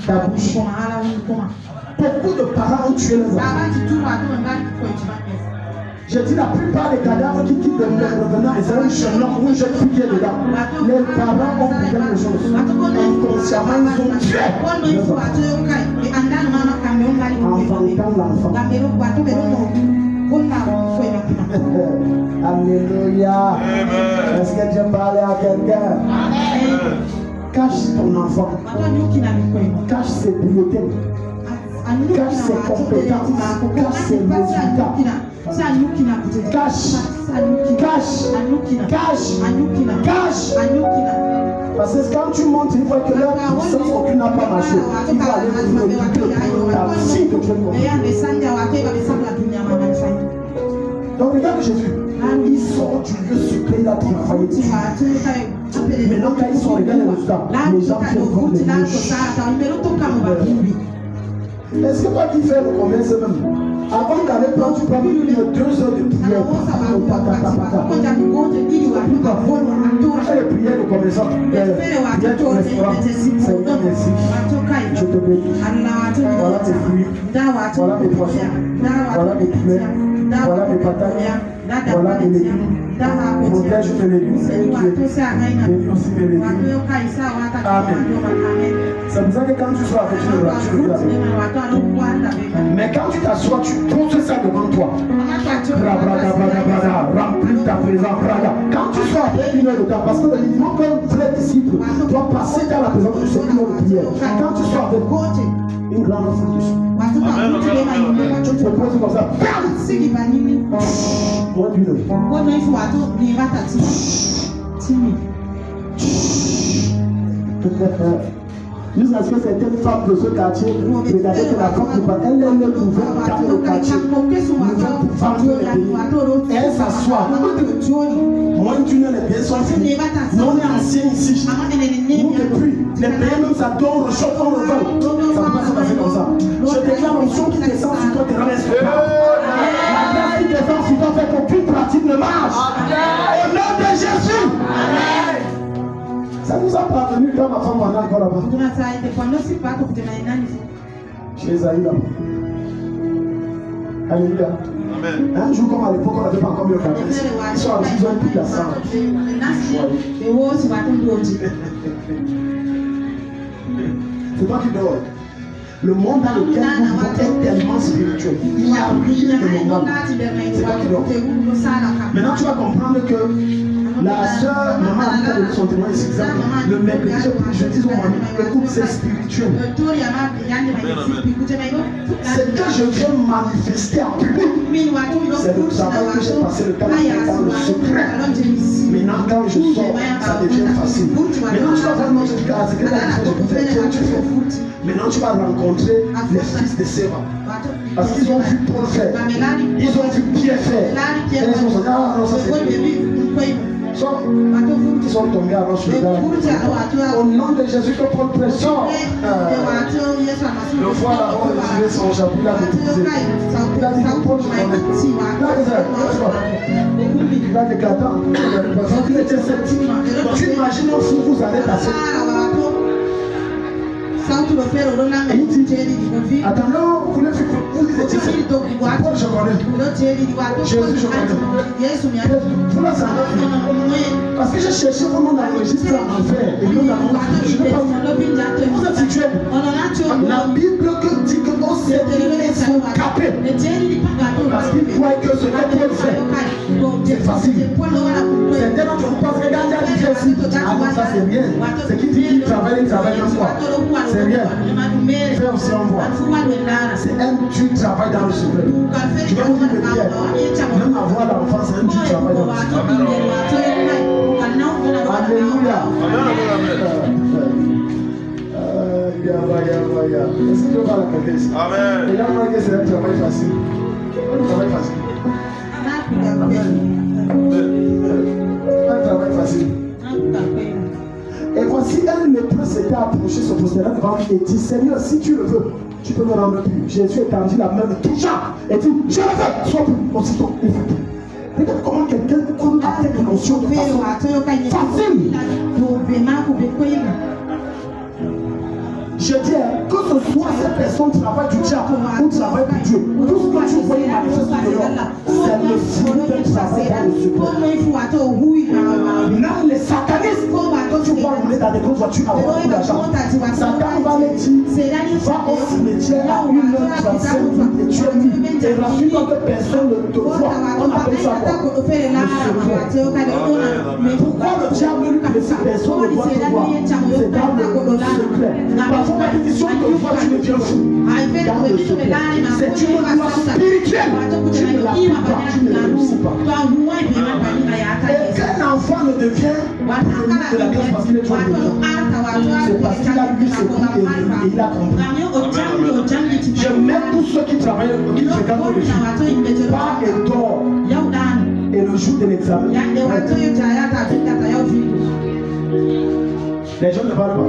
ta bouche. Beaucoup de parents ont tué les enfants. Je dis la plupart des cadavres qui quittent le revenant, et c'est un jeune homme ou un jeune fille qui est dedans. Les parents ont fait quelque chose. Inconsciemment, ils ont tué les enfants. Enfantant l'enfant. Alléluia. Est-ce que tu parles à quelqu'un? Cache ton enfant. Cache ses beautés. Cache ses compétences. Cache ses résultats. Cache. Parce que quand tu montes, il faut que leur puissance aucune n'a pas marché. Il faut aller vous récupérer ta fille que tu es. Donc regarde Jésus. Il sort du lieu suprême, il a travaillé dessus. Maintenant quand ils sont regardés les résultats, les gens viennent comme les mouches. Est-ce que toi qui fais le commerce même, avant d'aller prendre, tu prends une 2 heures de prière. Fais les prières de commerçant. Prière du restaurant. Seigneur, merci. Je te bénis. Voilà tes fruits. Voilà mes poissons. Voilà mes poulets. Voilà mes patates. Voilà mes légumes. Protège mes légumes. Bénis aussi mes légumes. Amen. C'est pour ça que quand tu sois avec tu le dis. Mais quand tu t'assois, tu poses ça devant toi. Remplis ta présence. Quand tu sois après une heure de temps, parce que le minimum qu'un vrai disciple doit passer dans la présence de Dieu, c'est une heure de prière. Quand tu sois avec une grande fruition, tu te poses comme ça. Moins d'une heure. Jusqu'à ce que certaines femmes de ce quartier regardaient que la femme du elle est ouverte dans le quartier. Nous venons pour vendre les pays. Et elle s'assoit. Moins d'une heure, les pays sont finis. Nous on est anciens ici. Nous depuis, les pays même ça donne, on rechauffe, on revend. Ça ne peut pas se passer comme ça. Je déclare l'onction qui descend sur toi, te ramène sur toi. La grâce qui descend sur toi fait qu'aucune pratique ne marche. Au nom de Jésus. Ça nous a parvenu quand ma femme en a encore là-bas. Chez Esaïe là. Alléluia. Amen. Un jour comme à l'époque on n'avait pas encore mis le café. Ils sont arrivés, ils ont pris la sang. C'est toi qui dors. Le monde dans lequel nous vivons est tellement spirituel. Il n'y a rien de normal. C'est toi qui dors. Maintenant tu vas comprendre que la soeur, maman a dit son témoin ici, le mercredi, je dis au mari, écoute, c'est spirituel. C'est que je viens manifester en public. C'est le travail que j'ai passé le temps de faire dans le secret. Maintenant, quand je sors, ça devient facile. Maintenant, tu vas voir notre cas, c'est que la différence je peux faire, tu fais. Maintenant, tu vas rencontrer les fils de Séva. Parce qu'ils ont vu Paul faire. Ils ont vu Pierre faire. Et ils ont dit, ah non, ça c'est Dieu. qui sont tombés avant ce gars. Au nom de Jésus que Paul prêche. Le voilà, on a tiré son chapeau, il a détruit. Il a dit que Paul se rendait. Il a dit qu'attends, il était sceptique. Tu imagines un fou, vous allez passer. Il dit, attendant, vous étiez sceptique. Paul, je connais. Jésus, je connais. Vous la savez. Parce que j'ai cherché vos noms dans le registre en enfer. Et nous n'avons pas. Je ne vais pas vous êtes situés. La Bible dit que nos séries sont capées. Parce qu'ils croient que ce que Paul fait, c'est facile. Certains d'entre vous pensent, regardez la différence. Ah non, ça c'est rien. C'est qui dit qu'il travaille, il travaille en soi. C'est rien. Fais aussi en voix. C'est un dur travail dans le secret. Je vais vous dire le Pierre. Même avoir l'enfant, c'est un dur travail dans le secret. Alléluia. Est-ce que tu vas la côté ici? Amen. Et là, moi, c'est un travail facile. Un travail facile. Un travail facile. Et voici un lépreux s'était approché, se postera devant lui et dit, Seigneur, si tu le veux, tu peux me rendre pur. Jésus étendit la main, le toucha et dit, je le veux, sois pur. Aussitôt, il fut pur. Regarde comment quelqu'un a des notions de façon facile. Je dis que ce soit cette personne travaille du diable ou travaille pour Dieu, tout ce que tu vois manifester dehors, c'est le fruit d'un travail dans le secret. Même les satanistes, quand tu vois rouler dans des grosses voitures avoir beaucoup d'argent, Satan va les dire, va au cimetière à 1h35 et tu es nu. Et ensuite, quand personne ne te voit, on appelle ça quoi? Le secret. Pourquoi le diable lui dit que si personne ne doit te voir? C'est dans le secret. Parfois, la pétition de foi, tu deviens fou. Dans le secret. C'est une loi spirituelle. Tu ne la vis pas, tu ne la réussis pas. Et qu'un enfant ne devient de la classe parce qu'il est trop intelligent. C'est parce qu'il a lu ce cours et il a compris. Je mets tous ceux qui travaillent, qui fréquentent le jour, pas et d'or. Et le jour de l'examen. Les gens ne parlent pas.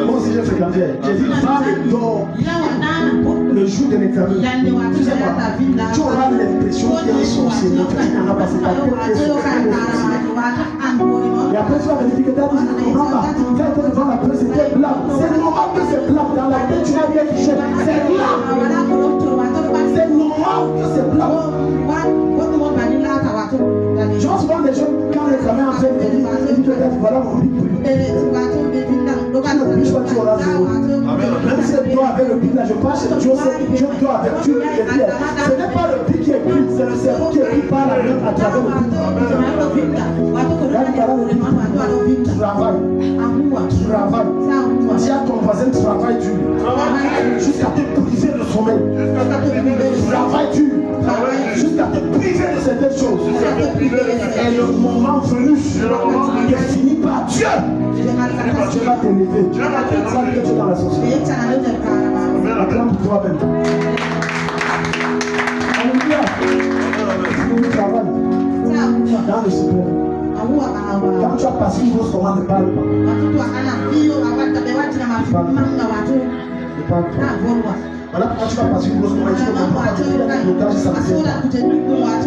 Moi aussi j'ai fréquenté. J'ai dit, va et dors. Le jour de l'examen. Tu sais pas, tu auras l'impression qu'il y a un sorcier. Mais tu n'en as pas, c'est ta tête qui est sorcier. Et après tu vas vérifier que tu as dit, je ne comprends pas. Tu as été devant la presse, c'était blanc. C'est normal que c'est blanc. Dans la tête, tu n'as rien touché. C'est blanc. C'est normal que c'est blanc. Je vois souvent des gens, quand l'examen est en train de venir, ils te disent, voilà mon bic. Tu auras zéro. Même si toi avec le bic là, je passe, Dieu doit avec Dieu qui est bien. Ce n'est pas le bic qui est écrit, c'est le cerveau qui écrit par la main à travers le bic. Travaille. Dis à ton voisin, travaille dur. Jusqu'à te priver de sommeil. Travaille dur. Jusqu'à te priver de certaines choses. Et le moment venu, il est fini par Dieu. Dieu va t'élever. Tu vas que tu es dans la société. Acclame pour toi-même. Alléluia. Nous travaillons dans le secret. Quand tu as passé une grosse commande, ne parle pas. Ne parle pas. Voilà pourquoi tu vas passer une grosse commande, tu ne comprends pas, tu fais un blocage, ça ne sert pas.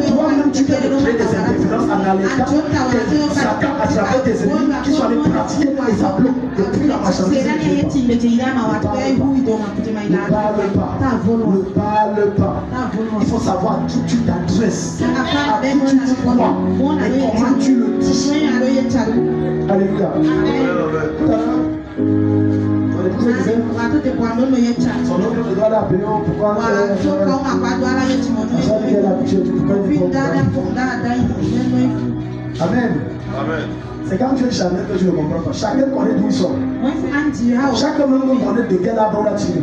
Toi-même, tu peux créer des interférences en allétant que Satan à travers tes ennemis qui sont allés pratiquer et ça bloque depuis la marchandise. Ne parle pas. Il faut savoir à qui tu t'adresses, à qui tu dis quoi et comment tu le dis. Alléluia. Tout à l'heure, son oncle doit l'appeler pourquoi Amen. Amen. C'est quand tu es charnel que je ne comprends pas. Chacun connaît d'où il sort. Chacun même connaît de quel arbre on l'a tiré.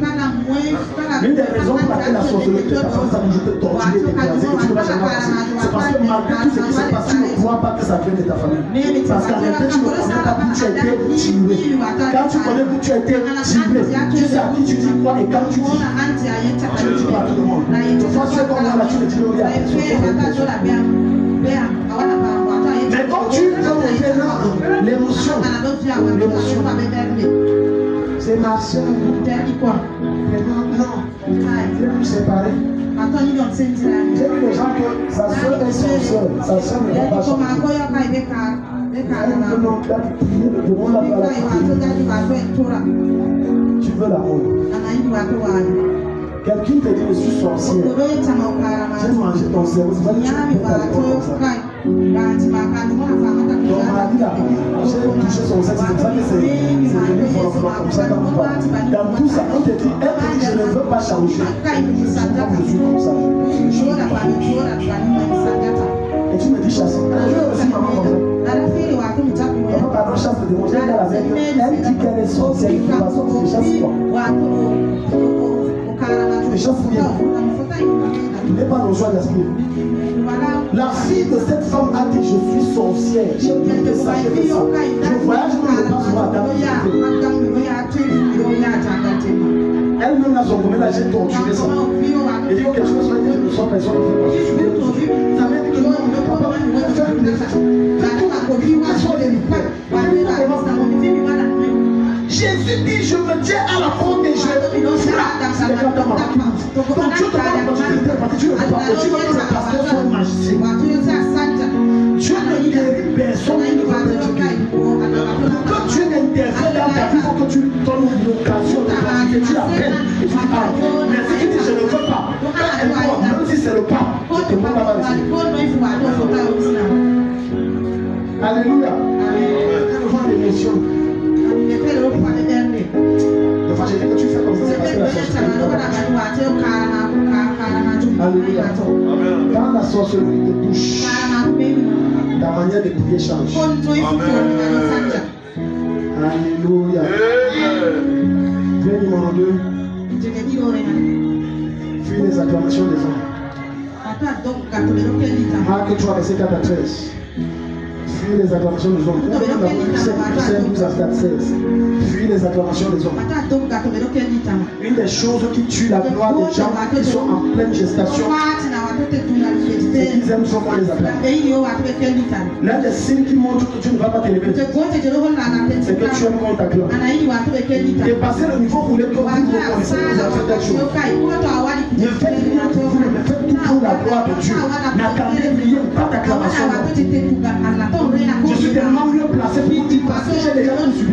L'une des raisons pour laquelle la sorcellerie de ta femme, ça nous peut torturer et t'écraser, et tu ne vas jamais passer. C'est parce que malgré tout ce qui se passe, tu ne crois pas que ça vient de ta famille. Parce qu'en réalité, tu ne connais pas d'où tu as été tiré. Quand tu connais d'où tu as été tiré, tu sais à qui tu dis quoi et quand tu dis, tu ne dis pas à tout le monde. De toute façon, comme là, tu ne dis rien à personne. Tu peux monter là. L'émotion. C'est ma soeur. Non. J'ai pu séparer. J'ai vu les gens que sa soeur est son soeur. Sa soeur ne va pas changer. Tu veux l'amour. Quelqu'un te dit je suis sorcière. J'ai mangé ton cerveau. C'est pas que tu peux pas comme ça. Ton mari là, j'ai touché son sexe. C'est pour ça que c'est devenu fort comme ça quand on parle. Dans tout ça, on te dit, elle te dit je ne veux pas changer. Je suis comme ça. Et tu me dis chasser. Je veux aussi maman comme ça. Maman, pardon, chasse le démon. Elle dit qu'elle est sorcière. Il ne faut pas sortir. Je chasse quoi? Je chasse bien. Il n'est pas le choix d'esprit. La fille de cette femme a dit je suis sorcière. J'ai oublié de ça, je fais ça. Je voyage même le pas souvent à elle-même là, son commun là, j'ai torturé ça. Et dit quelque chose, elle dit que son personne ne fait pas. Je suis bien toujours. Ça veut dire que non, on ne peut pas faire une défaite. Jésus dit je me tiens à la porte et je frappe. C'est les gars dans ma vie. Donc tu te parles parce que tu ne veux pas. Tu veux que le pasteur soit magicien. Dieu ne guérit personne qui ne va te tuer. Quand tu interviens dans ta vie, il faut que tu lui donnes l'occasion de pratiquer. Tu l'appelles et tu dis ah, mais si tu dis je ne veux pas, même si c'est le pape, je ne peux pas laisser. Alléluia. Elle voit l'émotion. Enfin, j'ai dit que tu fais comme ça, c'est parce que la sorcellerie. Alléluia. Quand la sorcellerie te touche, ta manière de prier change. Alléluia. Viens numéro 2. Fuis les acclamations des hommes. Marque 3, verset 4 à 13. Fuis les acclamations des hommes. Verset 12 à 16. Fuis les acclamations des hommes. Une des choses qui tue la gloire des gens qui sont en pleine gestation, c'est qu'ils aiment seulement les acclamations. L'un des signes qui montre que tu ne vas pas t'élever, c'est que tu aimes qu'on t'acclame. Dépasser le niveau où les gens vous reconnaissez que vous avez fait quelque chose. Ne faites rien pour vous, mais faites tout pour la gloire de Dieu. N'attendez rien, pas d'acclamation. Je suis tellement mieux placé pour dire parce que j'ai déjà tout subi.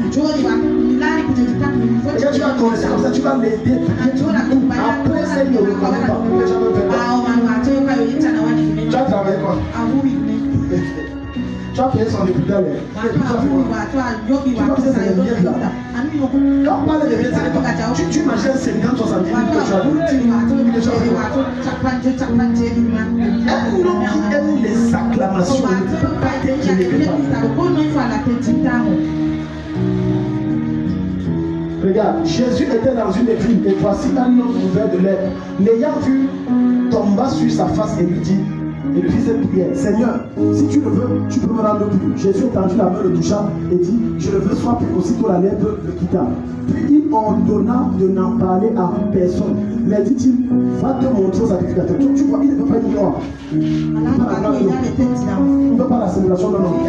Et quand tu vas connaître comme ça, tu vas l'aider. Après ça, il ne reconnaît pas. Tu as travaillé quoi? Tu as payé son écouteur. Tu vas faire des billets là. Quand on parle de billets, tu imagines 50, 70 000 que tu as donné. Un homme qui aime les acclamations ne peut pas être élevé par lui. Regarde, Jésus était dans une église et voici un homme ouvert de lèvres. L'ayant vu, tomba sur sa face et lui dit, et lui fit cette prière, Seigneur, si tu le veux, tu peux me rendre pur. Jésus étendit la main, le toucha et dit, je le veux, sois pur. Aussitôt la lèvre le quitta. Puis il ordonna de n'en parler à personne. Mais dit-il, va te montrer aux sacrificateurs. Tu vois, il ne veut pas une gloire. Il ne veut pas la célébration de l'homme.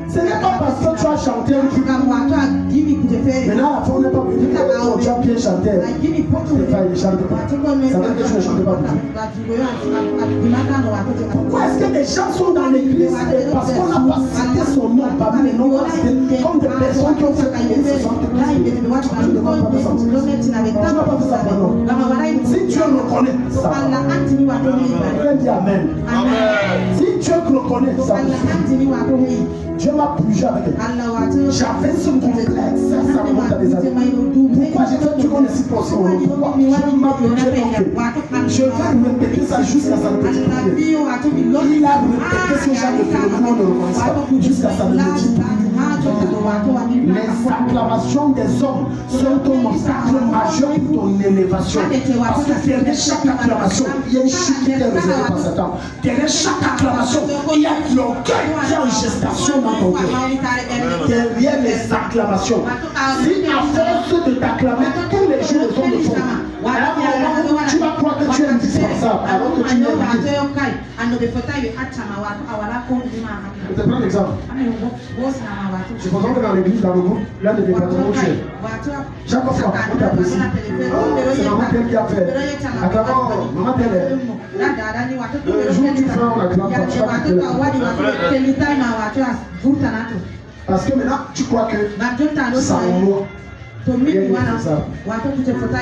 Ce n'est pas parce que tu as chanté un truc. Maintenant, à la fin, on n'est pas venu dire que tu as bien chanté. Il ne chante pas. Ça veut dire que tu ne chantes pas pour Dieu. Pourquoi est-ce que des gens sont dans l'église et parce qu'on n'a pas cité son nom parmi les noms cités comme des personnes qui ont fait payer 60 000. Tu ne demandes pas de sentir. Tu n'as pas fait ça pour non. Si Dieu le connaît, ça va. Dis Amen. Si Dieu le connaît, ça va. Dieu m'a pugé avec elle. J'avais ce complexe, ça remonte à des années. Pourquoi j'ai fait tout le monde ici pour ça? Pourquoi Dieu m'a pugé donc je vais répéter ça jusqu'à sa petite prière. Il a répété ce genre de phénomène, on ne le connaît pas, jusqu'à sa petite prière. Les acclamations des hommes sont un obstacle majeur pour ton élévation. Parce que derrière chaque acclamation, il y a une chute qui est réservée par Satan. Derrière chaque acclamation, il y a l'orgueil qui est en gestation dans ton cœur. Derrière les acclamations, si à force de t'acclamer tous les jours, les hommes le font. À un moment, tu vas croire que tu es indispensable alors que tu n'es rien. Je te prends un exemple. Supposons que dans l'église, dans le groupe, l'un des départements où tu es, chaque fois on t'apprécie. Oh, c'est maman telle qui a fait. Acclamons, maman telle. Le jour où tu fais, on acclame pas. Tu vas parce que maintenant, tu crois que ça en moi.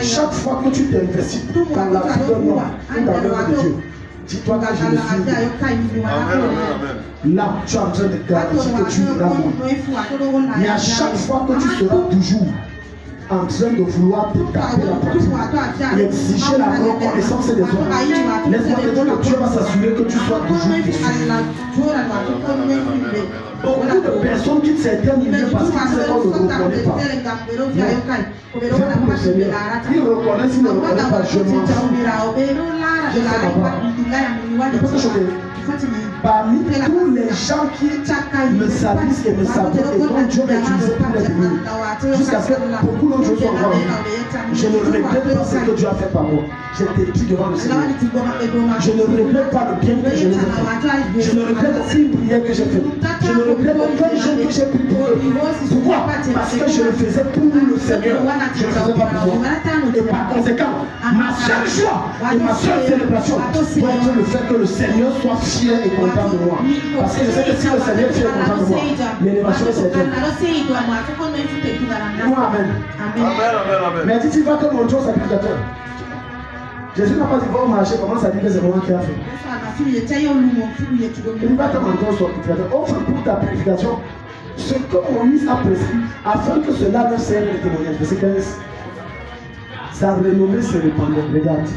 Chaque fois que tu t'investis dans la vie de moi ou dans l'œuvre de Dieu, dis-toi que je le suis. Là, tu es en train de garantir que tu es là. Mais à chaque fois que tu seras toujours en train de vouloir te taper la poitrine et exiger la reconnaissance des hommes, laisse-moi te dire que Dieu va s'assurer que tu sois toujours déçu. Beaucoup de personnes quittent certains milieux parce qu'ils ne le reconnaissent pas. Viens pour le Seigneur. Ils reconnaissent, ils ne reconnaissent pas. Je m'en fous. Je fais ma part. Je peux te choquer. Parmi tous les gens qui me salissent et me sabotent et dont Dieu m'a utilisé pour les bénir, jusqu'à ce que beaucoup d'autres choses soient encore en vie, je ne regrette pas ce que Dieu a fait par moi. Je t'ai dit devant le Seigneur. Je ne regrette pas le bien que je les ai fait. Je ne regrette aucune prière que j'ai faite. Je ne regrette aucun jeûne que j'ai pris pour eux. Pourquoi? Parce que je le faisais pour le Seigneur. Je ne le faisais pas pour moi. Et par conséquent, ma seule joie et ma seule célébration doit être le fait que le Seigneur soit fier et content de moi. Parce que je sais que si le Seigneur est fier et content de moi, l'élévation est certaine. Amen. Amen. Mais dis-tu vas que mon Dieu sacrificateur. Jésus n'a pas dit va au marché, commence à dire que c'est moi qui a fait. Il dit va te mentir au sacrificateur. Offre pour ta purification ce que Moïse a prescrit afin que cela ne serve de témoignage. Verset 15. Sa renommée se répandait. Regarde.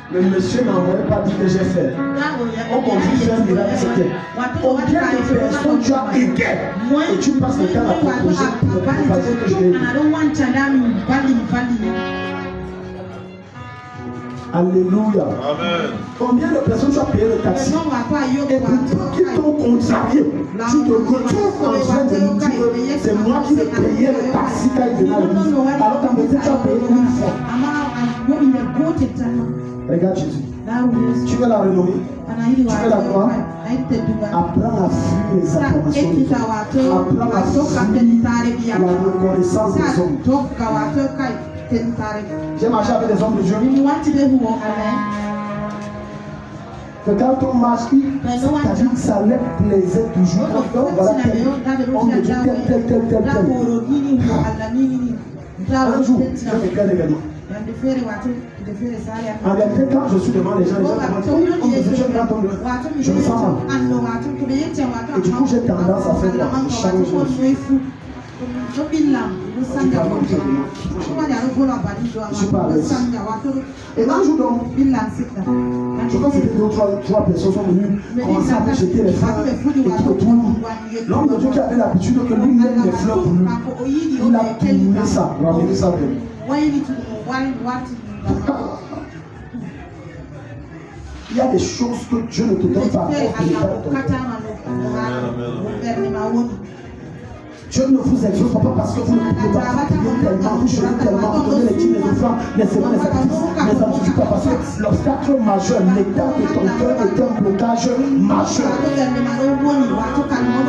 Le monsieur n'envoyait pas dire que j'ai fait. On confie faire un miracle, c'était. Combien de personnes tu as aidé et tu passes le temps à proposer pour que je l'ai aidé. Alléluia. Amen. Combien de personnes tu as payé le taxi et pour qu'ils t'ont contrarié, tu te retrouves en train de nous dire que c'est moi qui ai payé le taxi quand il venait à l'église. Alors qu'en vérité tu as payé une fois. Regarde Jésus. Tu veux la renommer, tu veux la gloire. Apprends à fuir les acclamations des hommes. Apprends à fuir la reconnaissance des hommes. J'ai marché avec des hommes de Dieu. Que quand on marche, c'est-à-dire que ça leur plaisait toujours. Donc voilà, on me dit tel. Un jour, je fais quel événement. En réalité, quand je suis devant les gens je me sens mal. Et du coup, j'ai tendance à faire des changements. Je suis pas à l'aise. Et un jour donc, je pense que deux ou trois personnes sont venues commencer à me jeter les fleurs et tout autour. L'homme de Dieu qui avait l'habitude que lui, il aime les fleurs pour lui. Il a tourné ça, ramené ça vers lui. Il y a des choses que Dieu ne te donne pas. Dieu ne vous exauce pas parce que vous ne pouvez pas prier tellement, vous jeûnez tellement, vous donnez les dîmes, les offrandes, les semences, les sacrifices, mais ça ne suffit pas parce que l'obstacle majeur, l'état de ton cœur est un blocage majeur.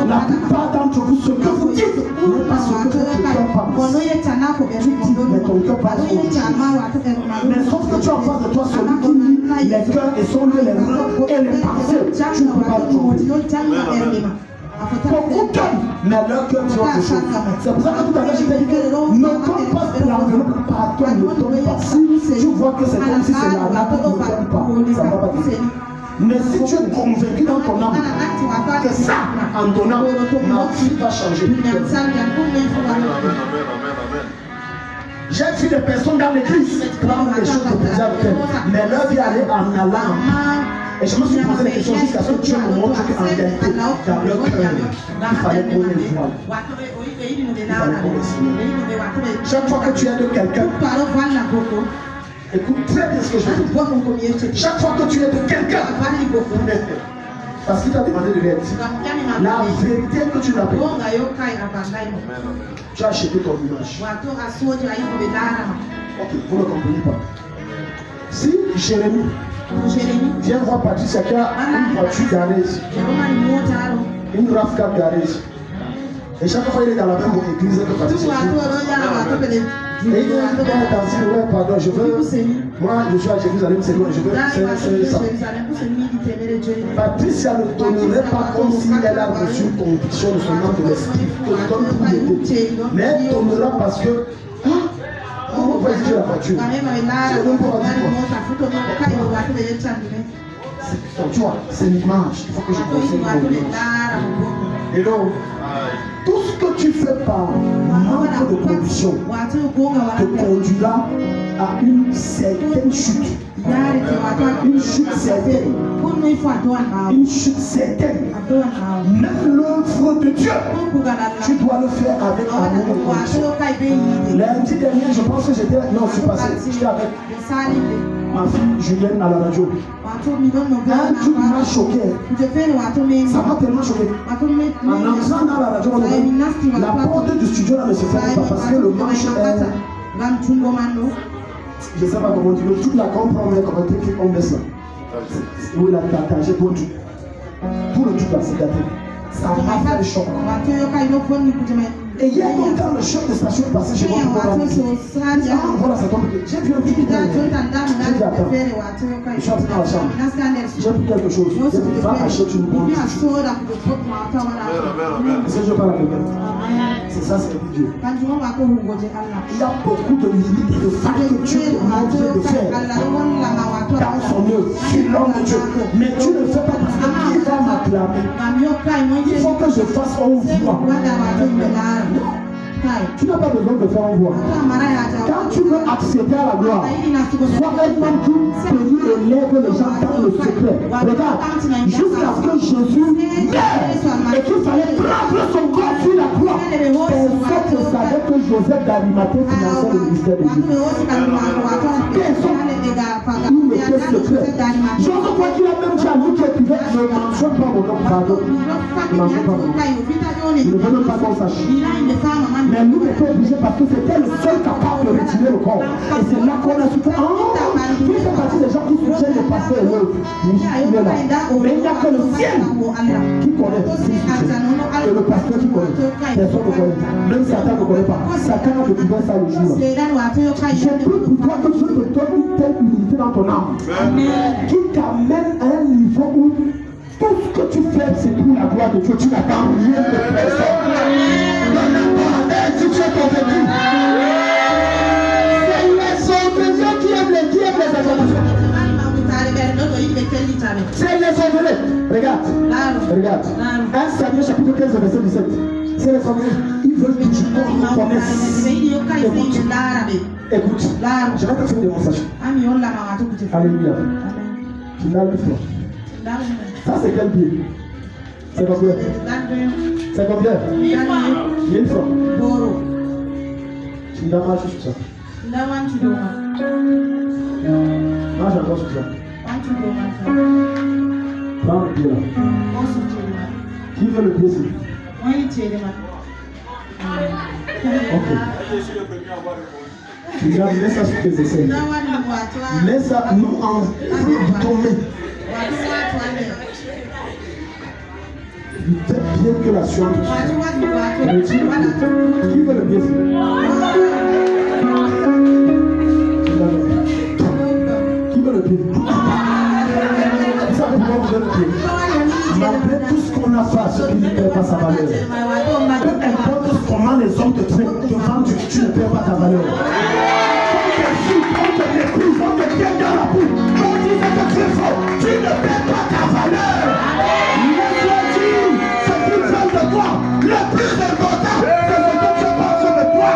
La plupart d'entre vous, ce que vous dites n'est pas ce que votre cœur pense. Tu dis, mais ton cœur pense autre chose. Mais sauf que tu as en face de toi celui qui lit les cœurs et son lieu, les reins et les pensées. Tu ne peux pas le tromper. Beaucoup donnent, mais leur cœur dit autre chose. C'est pour ça que tout à l'heure je t'ai dit que ne donne pas l'enveloppe par toi, ne donne pas. Si tu vois que c'est comme si c'est la nappe, ne donne pas. Ça ne va pas t'aider. Mais si tu es convaincu dans ton âme que ça, en donnant, ma vie va changer. J'ai vu des personnes dans l'église prendre des choses de plaisir avec elles, mais leur vie allait en allant. Et je me suis posé la question jusqu'à ce que Dieu me montre qu'en réalité, dans leur cœur, il fallait qu'on les voie. Il fallait qu'on les signe. Chaque fois que tu aides quelqu'un, écoute très bien ce que je dis. Chaque fois que tu aides quelqu'un, parce qu'il t'a demandé de l'aide, la vérité que tu n'as pas, tu as acheté ton image. Ok, vous ne comprenez pas. Si Jérémie viens voir Patricia qui a une voiture garée ici, une RAV4 garée ici. Et chaque fois il est dans la même église que Patricia. Et il dit ouais, pardon, je veux. Moi, je suis à Jérusalem, c'est loin, je veux ça. Patricia ne donnerait pas comme si elle a reçu une conviction de son âme de l'esprit, que donne pour l'aider. Mais elle donnera parce que. On va dire la voiture. C'est donc pour dire quoi. Tu vois, c'est l'image. Il faut que je conseille mon image. Et donc, tout ce que tu fais par manque de condition te conduira à une certaine chute. Une chute certaine. Une chute certaine. Même l'œuvre de Dieu, tu dois le faire avec amour et conviction. Lundi dernier, je pense que j'étais. Non, je suis passé. J'étais avec ma fille Julienne à la radio. Un truc m'a choqué. Ça m'a tellement choqué. En entrant dans la radio, la porte du studio là ne se ferme pas parce que le manche est. Je ne sais pas comment dire, toute la comprendre comme un truc qu'on baisse là. Oui, la j'ai pour tout. Tout le truc là, c'est gâté. Ça m'a fait le choc. Et hier, quand le choc de station est passé chez moi, voilà, ça tombe. J'ai vu un truc. J'ai dit, attends. Je suis entré dans la chambre. J'ai pris quelque chose. J'ai dit, va acheter une bonne chose. Est-ce que je parle à quelqu'un? C'est ça, c'est Dieu. Il y a beaucoup de limites et de failles que Dieu demande de faire dans son œuvre, sur l'homme de Dieu. Mais tu ne fais pas parce qu'il va m'acclamer. Il faut que je fasse en voix. Tu n'as pas besoin de faire en voix. Quand tu veux accéder à la gloire, sois un homme qui bénit et lève les gens dans le secret. Regarde, jusqu'à ce que Jésus meure et qu'il fallait prendre son corps sur la croix. Personne ne savait que Joseph d'Arimathée finançait le ministère de Jésus. Personne. Il était secret. Joseph, quoi qu'il a même dit à lui qui écrivait, ne mentionne pas mon nom, pardon. Ne mentionne pas mon nom. Il ne veut même pas qu'on sache. Mais nous était obligés parce que c'était le seul capable de retirer le corps. Et c'est là qu'on a su que, tu fais partie des gens qui soutiennent le pasteur et l'œuvre. Il est là. Mais il n'y a que le ciel qui connaît qui soutient. Et le pasteur qui connaît. Personne ne connaît. Même Satan ne connaît pas. Satan a découvert ça le jour. Je prie pour toi que Dieu te donne une telle humilité dans ton âme qui t'amène à un niveau où tout ce que tu fais, c'est pour la gloire de Dieu. Tu n'attends rien de personne. Si tu es convaincu, c'est les ouvriers qui aiment les acclamations. C'est les ouvriers. Regarde. 1 Samuel chapitre 15, verset 17. C'est les ouvriers. Ils veulent que tu connaisses. Écoute. Je vais te faire une démonstration. Alléluia. Tu l'as le fort. Ça, c'est quel pied? C'est combien? C'est combien? 1000 francs. Tu me donnes marche sur ça. Marche encore sur ça. Prends le pied là. Qui veut le pied ici? Ok. Tu gardes, laisse ça sur tes essais. Laisse ça nous en tomber. Il fait bien que la science. Qui veut le bien? Qui veut le pied? Vous savez pourquoi vous voulez le pied? Malgré tout ce qu'on a fait, ce qui ne perd pas sa valeur. Peu importe comment les hommes te traitent, devant Dieu, tu ne perds pas ta valeur. On te méprise, on te tient dans la boue. On dit que tu es faux, tu ne perds pas ta valeur. Laisse-le dire, ce qu'ils veulent de toi, le plus important, c'est ce que tu penses de toi.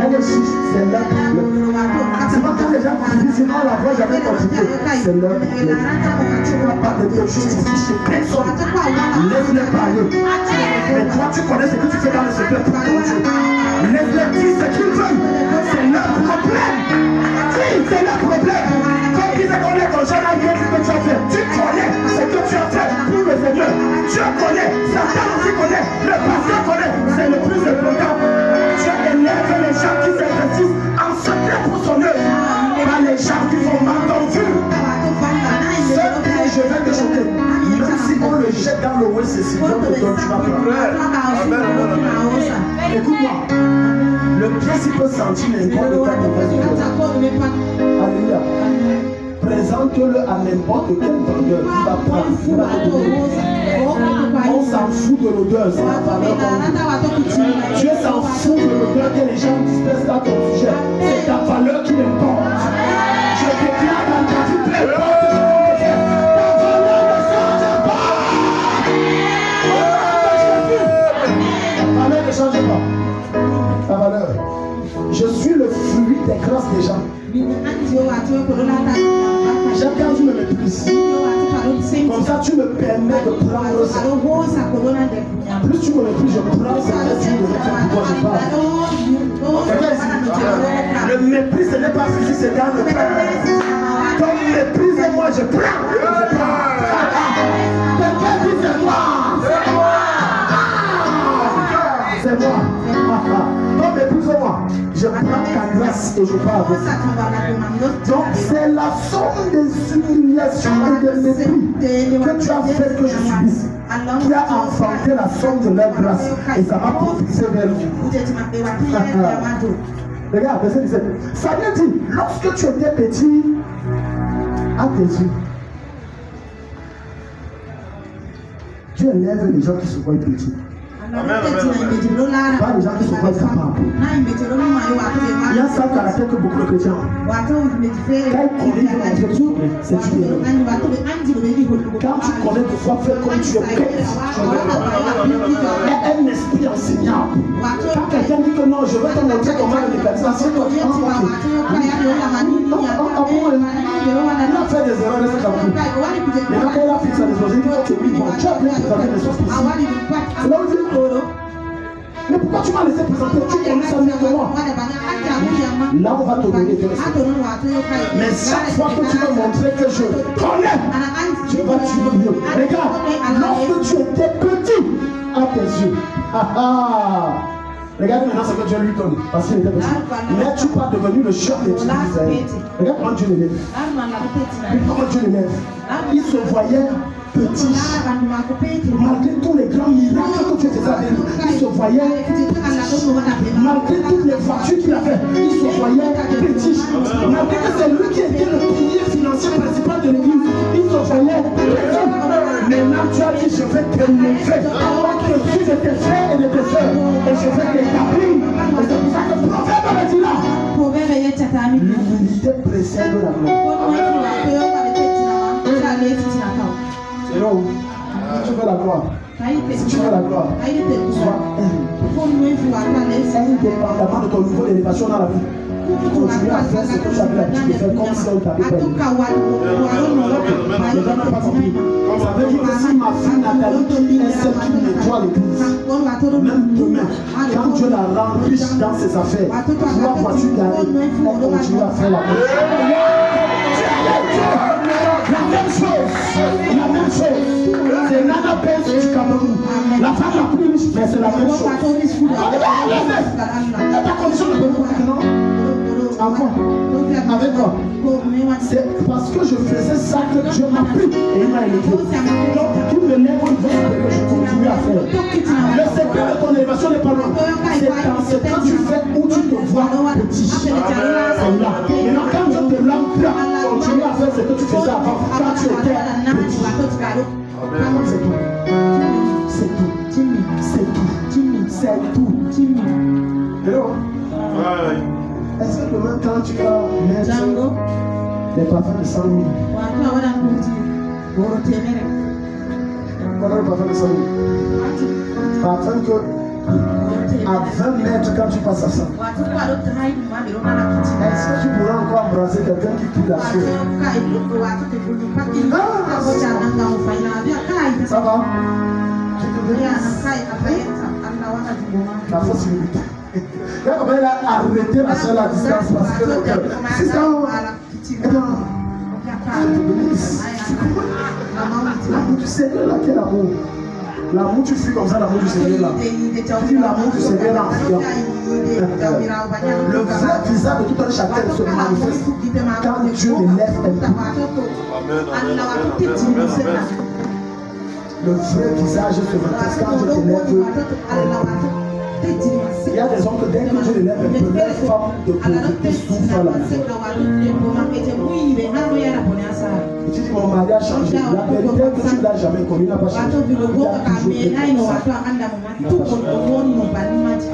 Elle est chiche, c'est leur problème. C'est pas quand les gens disent sinon la voix jamais continué. C'est leur problème. Tu ne vas pas te justifier chez personne. Laisse-les parler. Mais toi tu connais ce que tu fais dans le secret pour ton Dieu. Laisse-les dire ce qu'ils veulent. C'est leur problème. Oui, c'est leur problème. Quand ils connaissent ton jeune ami, ce que tu as fait. Tu connais ce que tu as fait pour le Seigneur. Dieu connaît, Satan aussi connaît, le pasteur connaît. C'est le plus important. je vais te choquer. Même si on le jette dans l'eau, c'est si bon que tu vas prendre. Écoute-moi. Le principe senti n'importe quel mauvaise humeur. Alléluia. Présente-le à n'importe quel vendeur. Il va prendre. Il va te donner. On s'en fout de l'odeur, c'est la valeur qu'on dit. Dieu s'en fout de l'odeur que les gens dispersent dans ton sujet. C'est ta valeur qui importe. Je déclare dans ta vie, peu importe ce qu'on te fait. Ta valeur ne change pas. Ta valeur ne change pas. Ta valeur. Je suis le fruit des grâces des gens. J'aime quand tu me méprises. Comme ça, tu me permets de prendre ça. Plus tu me méprises, je prends ce que tu me fais pour moi, je parle. Le mépris, ce n'est pas physique, c'est dans le cœur. Comme méprise-moi, je prends. Quelqu'un dit c'est moi. C'est moi. Non, méprise-moi. Je prends ta grâce et je pars avec. Donc c'est la somme des humiliations et des mépris que tu as fait que je subisse qui a enfanté la somme de leur grâce et ça m'a propulsé vers vous. Regarde, verset 17. Ça vient dire, lorsque tu étais petit, à tes yeux, Dieu élève les gens qui se voient petits. Pas les gens qui sont pas capables. Il y a ça caractère que beaucoup de chrétiens ont. Quand ils connaissent ton objectif, c'est du héros. Quand tu connais de foi, fais comme tu es prêt. Un esprit enseignable. Quand quelqu'un dit que non, je veux te montrer comment le mécanisme, c'est toi qui as il a fait des erreurs de ce genre. Mais quand il a fixé les choses, il dit que oui, bon, tu as bien présenté les choses possibles. C'est là où il dit, mais pourquoi tu m'as laissé présenter? Tu connais ça mieux que moi. Là, on va te donner des résultats. Mais chaque fois que tu vas montrer que je connais, tu vas tuer mieux. Regarde, lorsque tu étais petit à tes yeux, regarde maintenant ce que Dieu lui donne, parce qu'il était petit. N'es-tu pas devenu le chef des tribus d'Israël? Regarde comment Dieu l'élève. Comment Dieu l'élève. Il se voyait petit. Malgré tous les grands miracles que tu faisais avec lui, il se voyait petit. Malgré toutes les voitures qu'il avait, il se voyait petit. Malgré que c'est lui qui était le pilier financier principal de l'église, il se voyait petit. Maintenant tu as dit, je vais t'élever au-dessus de tes frères et de tes soeurs, et je vais t'établir. Et c'est pour ça que le prophète me dit là, l'humilité précède la gloire. C'est là où tu veux la gloire. Si tu veux la gloire, sois indépendamment de ton niveau d'élévation dans la vie. Continue à faire ce que tu avais l'habitude de faire comme si on t'avait pas aidé. Les gens n'ont pas compris. Ça veut dire que si ma fille Nathalie est celle qui nettoie l'église, même demain, quand Dieu la rend riche dans ses affaires, toi, vois-tu garder, elle continue à faire la même chose. La même chose. C'est Nana Pence du Cameroun. La femme la plus riche, mais c'est la même chose. Et ta condition ne peut pas non? Encore. Avec quoi? C'est parce que je faisais ça que Dieu m'a pris et il m'a élevé. Donc, tout le lève, il veut que je continue à faire. Le secret de ton élévation n'est pas loin. C'est dans ce que tu fais où tu te vois petit. C'est là. Maintenant, quand Dieu te lance là, continue à faire ce que tu faisais avant. Quand tu étais petit. C'est tout. C'est tout. C'est tout. C'est tout. Hello? Est-ce que demain, quand tu vas mettre des parfums de 100 000, voilà le parfum de 100 000. Parfum que à 20 mètres quand tu passes à ça. Est-ce que tu pourras encore embrasser quelqu'un qui pue la sueur? Ça va? La fausse limite. Là, comment elle a arrêté la seule à distance parce que c'est ça. Tu sais, là, quel amour. L'amour, tu fuis comme ça, l'amour du Seigneur là. Tu dis l'amour du Seigneur là en fuyant. Le vrai visage de tout un chacun se manifeste quand Dieu élève un peu. Le vrai visage se manifeste quand Dieu élève un peu. Il y a des hommes que dès que Dieu élève un peu, les femmes de pauvreté souffrent à la maison. Et tu dis mon mari a changé. La vérité est que tu ne l'as jamais connu, il n'a pas changé.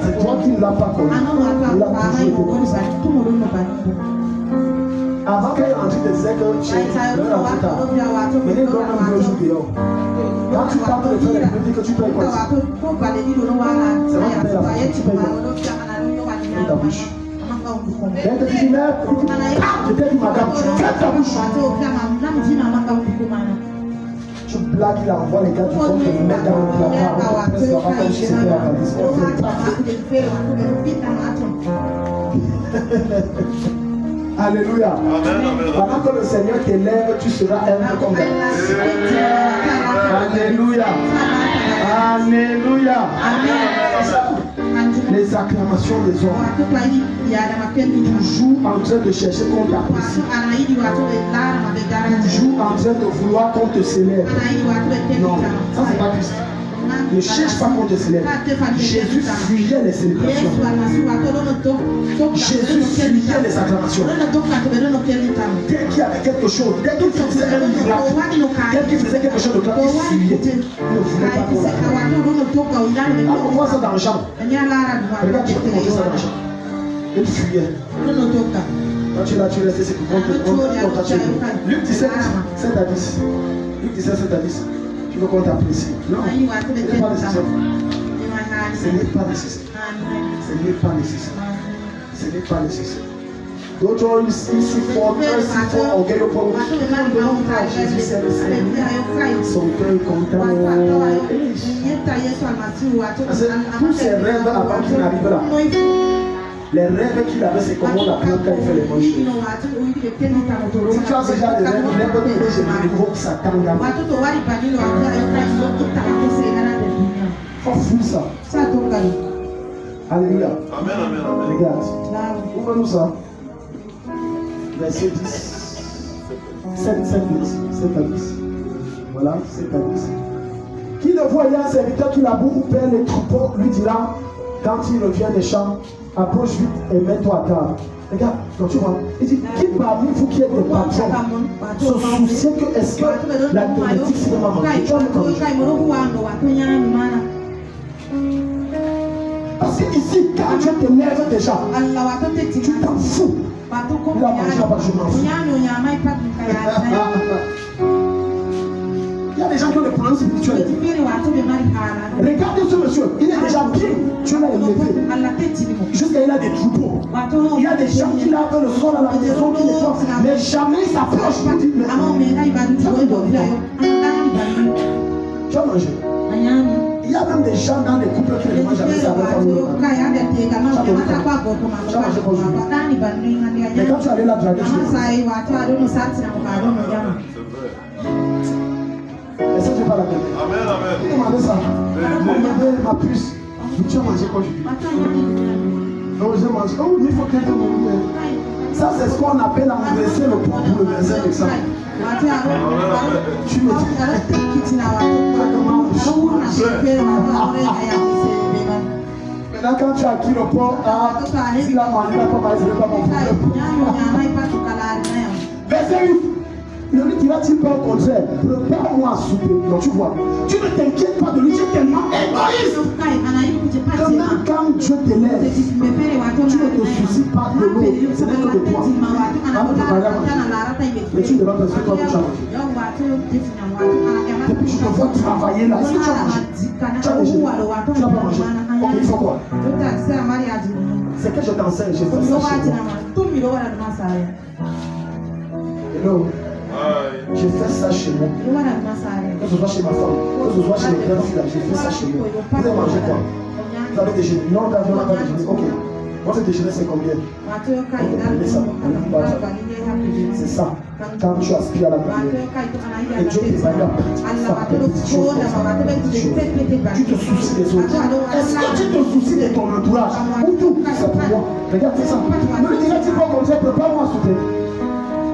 C'est toi qui ne l'as pas connu. Il a toujours été comme ça. Avant qu'elle rentre, tu disais que tu es rentré tard. Mais il donne un gros jour dehors. Quand tu parles de faire les produits que tu payes quoi? C'est vrai que tu payes la facture, tu payes ta bouche. Dès que tu dis merde, je t'ai dit madame, tu fermes ta bouche. Tu blagues, il envoie les gars du fond, te mettre dans le placard, on te presse là-bas comme si c'était la valise. On fait Alléluia. Pendant que le Seigneur t'élève, tu seras un peu comme David. Alléluia. Alléluia. Les acclamations des hommes. Toujours en train de chercher qu'on t'apprécie. Toujours en train de vouloir qu'on te célèbre. Non, ça c'est pas Christ. Ne cherche pas qu'on te célèbre. Jésus fuyait les célébrations. Jésus fuyait les acclamations. Dès qu'il y avait quelque chose, dès qu'il faisait un miracle, dès qu'il faisait quelque chose de grave, il fuyait. Il ne voulait pas qu'on l'acclame. On voit ça dans le champ. Regarde, tu peux montrer ça dans le champ. Il fuyait. Quand tu es là, tu restes, c'est pour qu'on t'apprécie. Luc 17, 7 à 10. Luc 17, 7 à 10. Tu veux qu'on t'apprécie? Non, ce n'est pas nécessaire. Ce n'est pas nécessaire. Ce n'est pas nécessaire. Ce n'est pas nécessaire. D'autres, ils s'y font orgueil au pauvre. Jésus, c'est le Seigneur. Son cœur est content. Tous ces rêves avant qu'il n'arrive là. Les rêves qu'il avait, c'est comment on apprend quand il fait les bonnes choses. Si tu as déjà des rêves, il est bon que je m'évoque Satan là. Faut fouiller ça. Alléluia. Amen, amen, amen. Regarde. Ouvre-nous ça. Verset 10. 7 à 10. Voilà, 7 à 10. Qui ne voyait un serviteur qui laboure ou perd les troupeaux, lui dira, quand il revient des champs, approche vite et mets-toi à table. Regarde, quand tu vois, il dit, qui parmi vous qui êtes des patrons se soucie que est-ce que la politique c'est de ma manger? Tu vois le temps. Parce que ici, quand tu t'énerves déjà, tu t'en fous. Il a mangé là-bas, je m'en fous. Il y a des gens qui ont des problèmes spirituels. Regardez ce monsieur, il est déjà bien. Dieu l'a élevé. Jusqu'à il a des troupeaux. Il y a des gens qui lavent le sol à la maison, qui les font. Mais jamais il s'approche pour dire, tu as mangé. Il y a même des gens dans les couples qui ne mangent jamais ça avec famille. Tu as mangé pour jouer. Mais quand tu allais là, tu as dit et ça, tu pas la tête. Amen, amen. Il demandait ça. Regardez ma puce. Tu as mangé quoi aujourd'hui? Non, j'ai mangé. Oh, il faut que tu manges. Ça, c'est ce qu'on appelle engraisser le poids pour le verset avec ça. Tu me dis. Maintenant, quand tu as acquis le port, s'il a mangé, il n'a pas mangé, il n'a pas mon problème. Verset 8. Ne lui dira-t-il pas au contraire, prépare-moi à souper. Donc tu vois, tu ne t'inquiètes pas de lui, tu es tellement égoïste. Que même quand Dieu t'élève, tu ne te soucies pas de l'eau, ce n'est que de toi. Mais tu ne demandes pas ce que toi tu as mangé. Depuis je te vois travailler là, est-ce que tu as mangé? Tu as déjà, tu n'as pas mangé. Ok, il faut quoi? C'est que je t'enseigne, je fais ça chez moi. Hello. Je fais ça chez moi. Que ce soit chez ma femme, que ce soit chez les grands filles, je fais ça chez moi. Vous avez mangé quoi? Vous avez déjeuné? Non, on n'a pas déjeuné. Ok. Votre déjeuner, c'est combien? C'est ça. Quand tu aspires à la prière. Et Dieu te va faire petites choses. Tu te soucies des autres. Est-ce que tu te soucies de ton entourage? Ou tout? C'est pour moi. Regarde ça. Ne me diras-tu pas comme ça, prépare-moi à souper.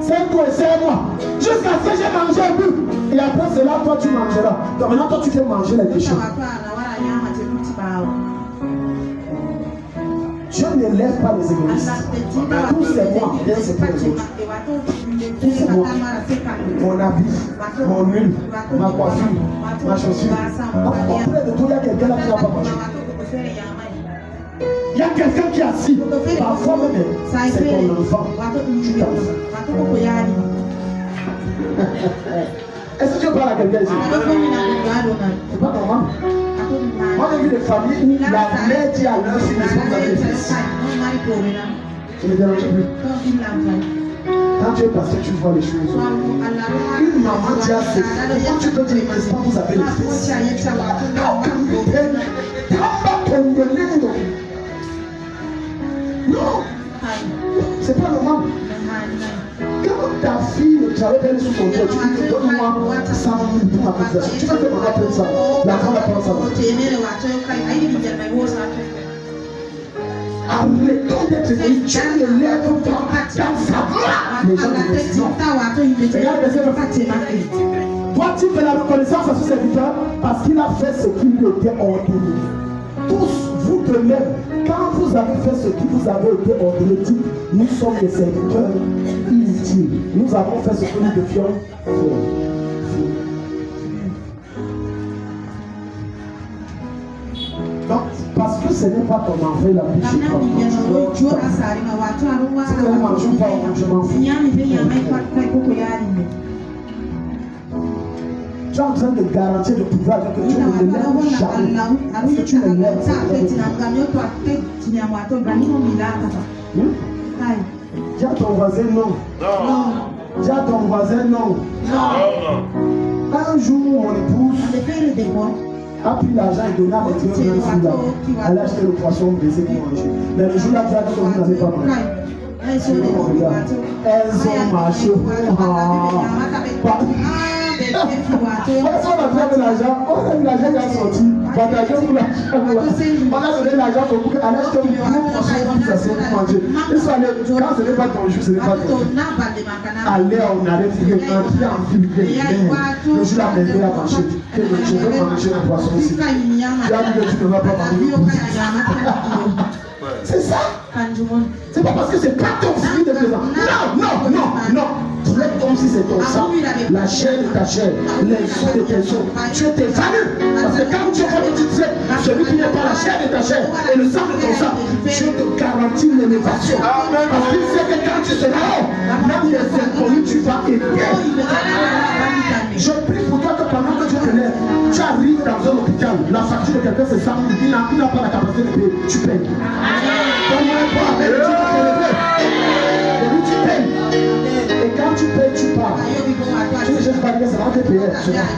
C'est toi et c'est moi. Jusqu'à ce que j'ai mangé un peu. Et après cela, toi tu mangeras. Donc maintenant, toi tu fais manger les péchés. Dieu ne lève pas les égoïstes. Tous c'est moi, bien c'est pour les autres. Tous c'est moi. Mon habit, mon huile, ma coiffure, ma chaussure. Après de tout, il y a quelqu'un là qui n'a pas mangé. Il y a quelqu'un qui est assis. Parfois même, c'est ton enfant. Tu t'en Est-ce que tu parles à quelqu'un ici? C'est pas normal. Moi j'ai vu des familles où la mère dit à leur fille, n'est-ce pas, vous avez des fils. Ça ne me dérange plus. Quand tu es pasteur, tu vois les choses. Une maman dit à ses filles, pourquoi tu peux dire, n'est-ce pas, vous avez des fils? Non, c'est pas normal. Quand ta fille, tu avais elle sous ton toit, tu dis donne-moi 100 000 pour ma conversation. Tu vas faire comment prendre ça? La femme va prendre ça. Arrêtons d'être égoïstes. Dieu ne lève pas dans sa gloire. Les gens ne disent non. Regarde, toi, tu fais la reconnaissance à ce serviteur parce qu'il a fait ce qui lui était ordonné. Tous, vous de même, quand vous avez fait ce qui vous avait été ordonné, dites, nous sommes des serviteurs inutiles. Nous avons fait ce que nous devions faire. Donc, parce que ce n'est pas ton enfant, il a pris chez toi. Tu ne manges pas, je m'en fous. Tu es en train de garantir le pouvoir que tu ne l'aimes jamais. Parce que tu ne l'aimes pas. Dis à ton voisin non. Non. Dis à ton voisin non. Un jour, mon épouse a pris l'argent et donné à mes deux filles là. Elle a acheté le poisson brisé pour manger. Mais le jour-là, tu as dit que vous n'avez pas mangé. Elles ont marché. On a fait de l'argent, on a vu l'argent qui a sorti. On a donné l'argent pour qu'elle achète un gros poisson pour manger. Quand ce n'est pas ton jour, ce n'est pas ton jour. Allez, on allait finir un pied en ville. Le jour là, elle a mangé. Je veux manger un poisson ici. Tu as dit que tu ne vas pas manger. C'est ça. C'est pas parce que c'est pas ton fils de présent. Non. Traite comme si c'est ton sang. La chair de ta chair, les os de tes os. Tu es tes familles. Parce que quand tu traites celui qui n'est pas la chair de ta chair et le sang de ton sang, Dieu te garantit l'élévation. Parce qu'il sait que quand tu seras là, même les inconnus, tu vas aider. Je prie pour toi que pendant que tu te lèves, tu arrives dans un hôpital, la facture de quelqu'un c'est 100 000, il n'a pas la capacité de payer, tu payes. Tu payes. Et quand tu payes, tu pars. Tu ne cherches pas bien, ça va te payer.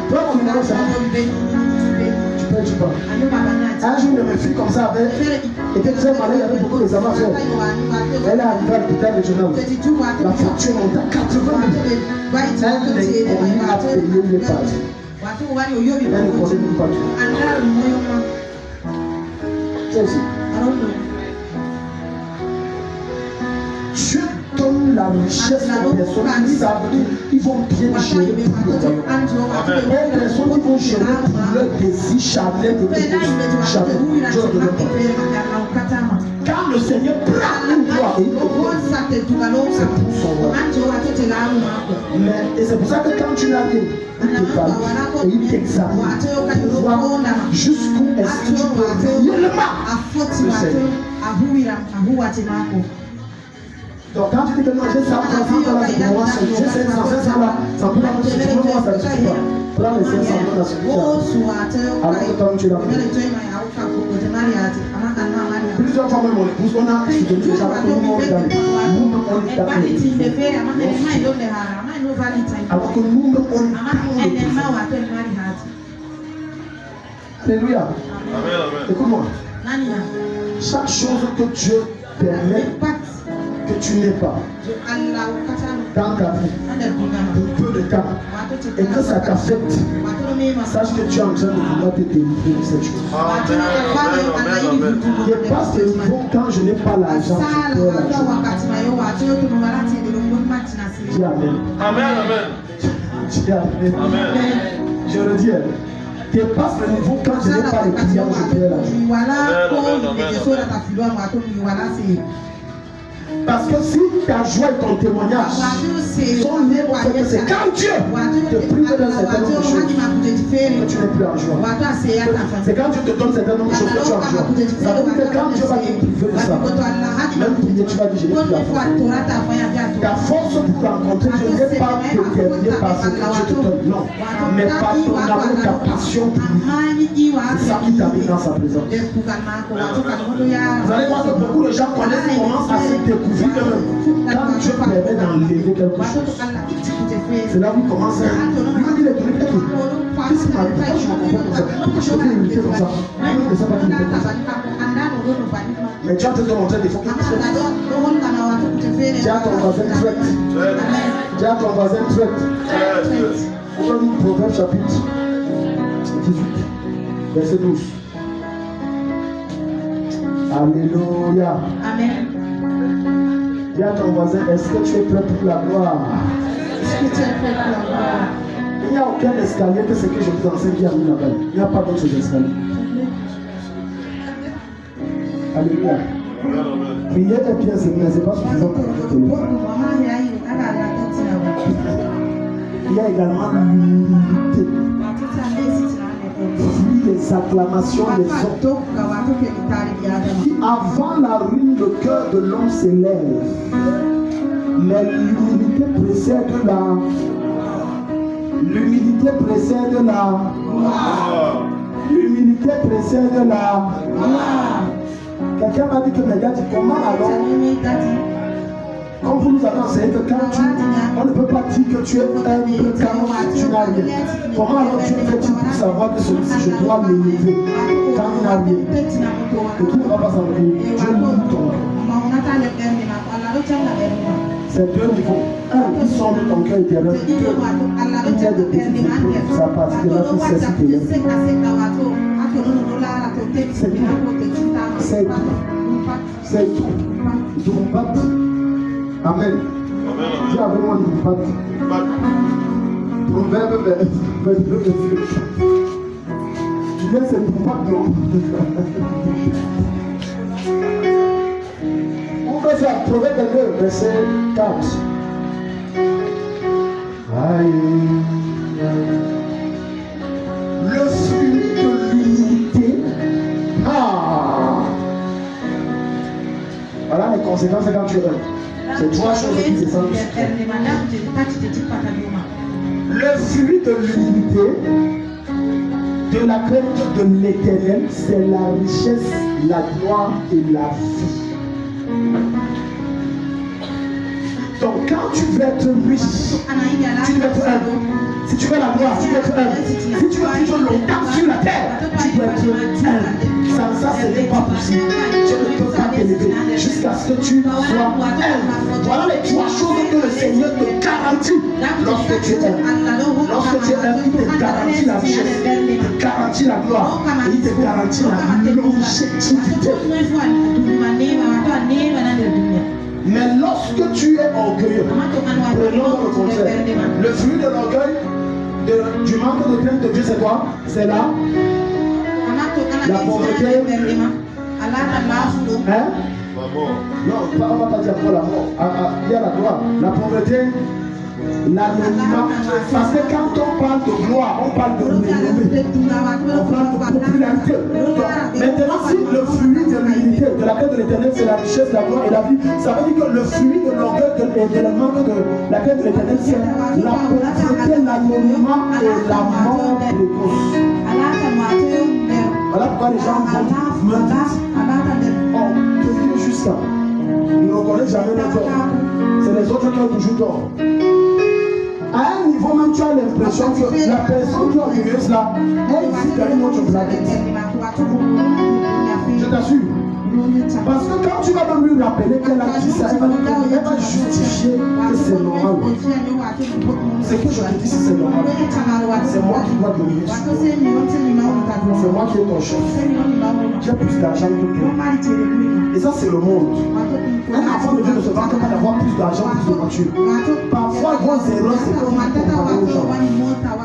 Toi, mon numéro, ça va. Tu payes, tu pars. Un jour, une de mes filles comme ça était très malade, il y avait beaucoup d'examens à faire. Elle est arrivée à l'hôpital régional. La facture monte à 80 000. Elle a payé les pages. Elle ne connaît même pas tout. C'est aussi. Dieu donne la richesse aux personnes qui savent qu'ils vont bien gérer pour le royaume. Les personnes qui vont gérer pour leur désir charnel de jamais. Dieu ne donne pas. Quand le Seigneur prend une gloire et il te donne, c'est pour son royaume. Et c'est pour ça que quand tu n'as rien, il te valide et il t'examine pour voir jusqu'où est-ce que tu peux réellement le Seigneur. Donc quand tu dis que non, j'ai 100 là, c'est pour moi, j'ai 500 là, ça peut pas me suffire, moi ça ne suffit pas. Prends les 500 là, ça suffit. Alors que quand tu l'as fait. Plusieurs fois, même mon épouse, on a soutenu les gens, tout le monde est dans les alors que nous, on est Alléluia. Écoute-moi. Chaque chose que Dieu permet que tu n'aies pas dans ta vie pour peu de temps et que ça t'affecte, sache que tu es en train de vouloir te délivrer de cette chose. Je passe le niveau quand je n'ai pas l'argent, je perds l'argent. Dis Amen. Amen, amen. Dis Amen. Amen. Je le dis. Je passe le niveau quand je n'ai pas les clients, je perds l'argent. Parce que si ta joie et ton témoignage sont liés au fait que c'est quand Dieu te prive d'un certain nombre de choses que tu n'es plus en joie. C'est quand Dieu te donne certain nombre de choses que tu es en joie. Ça veut dire que quand Dieu va te priver de ça, même prier, tu vas dire je n'ai plus la force. Ta force pour rencontrer Dieu n'est pas déterminée par ce que Dieu te donne, non. Mais par ton amour, ta passion pour lui. C'est ça qui t'a mis dans sa présence. Vous allez voir que beaucoup de gens commencent à se découvrir eux-mêmes. Quand Dieu permet d'enlever quelque chose, c'est là où il commence à il est donné peut-être qu'est-ce qui m'arrive? Pourquoi je me comporte comme ça? Pourquoi je fais une comme ça? Il ne sait pas qu'il est comme ça. Mais tu as te montrer des fois qu'il est tu as ton voisin traite. Tu as ton voisin traite. On va lire Proverbe chapitre 18, verset 12. Alléluia. Amen. Dis à ton voisin, est-ce que tu es prêt pour la gloire? Est-ce que tu es prêt pour la gloire? Il n'y a aucun escalier que ce que je vous enseigne qui a mis là-bas. Il n'y a pas d'autres escaliers. Alléluia. Prier est bien, mais ce n'est pas suffisant pour la téléphone. Il y a également l'humilité. Les acclamations des hommes. Avant la ruine, le cœur de l'homme s'élève. Mais l'humilité précède la. L'humilité précède la. L'humilité précède la. Quelqu'un m'a dit que mes gars, comment alors? Comme vous nous avez enseigné que quand on ne peut pas dire que tu es humble quand tu n'as rien. Comment alors Dieu fait-il pour savoir que celui-ci, je dois l'élever quand il n'a rien? Et qui ne va pas s'enlever? Dieu loue ton cœur. C'est deux niveaux. Un, il sonde ton cœur éternel. Deux, il y a des petits niveaux. Ça partit de là qui sait si tu l'aimes. C'est tout. C'est tout. C'est tout. Ils vont battre. Amen. Dis avec moi, ils vont battre. Proverbe 22, tu viens, c'est pour battre, non? On va faire Proverbe 22, verset 4. Aïe. Le fruit de l'unité. Ah! Voilà les conséquences quand tu es. C'est trois choses qui descendent. Le fruit de l'unité, de la crainte de l'Éternel, c'est la richesse, la gloire et la vie. Donc quand tu veux être riche, tu dois être humble. Si tu veux la gloire, tu dois être humble. Si tu veux vivre longtemps sur la terre, tu dois être humble. Sans ça, ce n'est pas possible. Dieu ne peut pas t'élever jusqu'à ce que tu sois humble. Voilà les trois choses que le Seigneur te garantit lorsque tu es humble. Lorsque tu es humble, il te garantit la richesse, il te garantit la gloire, et il te garantit la longévité. Mais lorsque tu es orgueilleux, prenons le contraire. Le fruit de l'orgueil, du manque de crainte de Dieu, c'est quoi? C'est là. La pauvreté. Hein? Non, on ne va pas dire pour la mort. Il y a la gloire. La pauvreté, l'anonymat. Parce que quand on parle de gloire, on parle de renommée. On parle de popularité. Donc, maintenant, si le fruit de l'unité, de la crainte de l'Éternel, c'est la richesse, la gloire et la vie, ça veut dire que le fruit de l'orgueil et de la manque de la crainte de l'Éternel, c'est la pauvreté, l'anonymat et la mort précoce. Voilà pourquoi les gens me disent, oh, te dis juste ça. Ils ne reconnaissent jamais les autres. C'est les autres qui ont toujours tort. À un niveau même, tu as l'impression que la personne qui est orgueilleuse là, elle vit dans une autre planète. Je t'assure. Parce que quand tu vas même lui rappeler qu'elle a dit ça, elle va justifier que c'est normal. C'est que je te dis si c'est normal. C'est moi qui dois dominer sur toi. C'est moi qui est ton chef. J'ai plus d'argent que toi. Et ça, c'est le monde. Un enfant de Dieu ne se vante pas d'avoir plus d'argent, plus de voiture. Parfois, vos erreurs, c'est que vous comparez aux gens.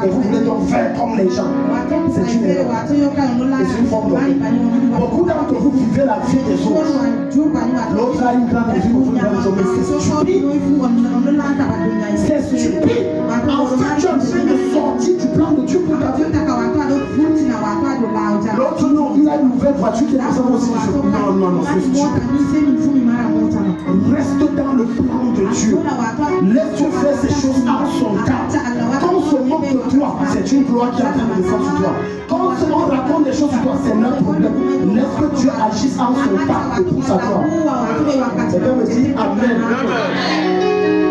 Et vous voulez donc faire comme les gens. C'est une erreur. Et c'est une forme d'orgueil. Beaucoup d'entre vous vivez la vie des autres. L'autre a une grande vie, vous voulez raison, mais c'est stupide. C'est stupide. En fait, tu es en train de sortir du plan de Dieu pour ta vie. L'autre, non, il a une nouvelle voiture qui est comme ça aussi. Non, c'est stupide. Reste dans le plan de Dieu. Laisse Dieu faire ces choses à son temps. Quand on se moque de toi, c'est une gloire qui est en train de descendre sur toi. Quand on raconte des choses sur toi, c'est notre problème. Laisse que Dieu agisse en son temps et pour sa gloire. Quelqu'un me dit Amen.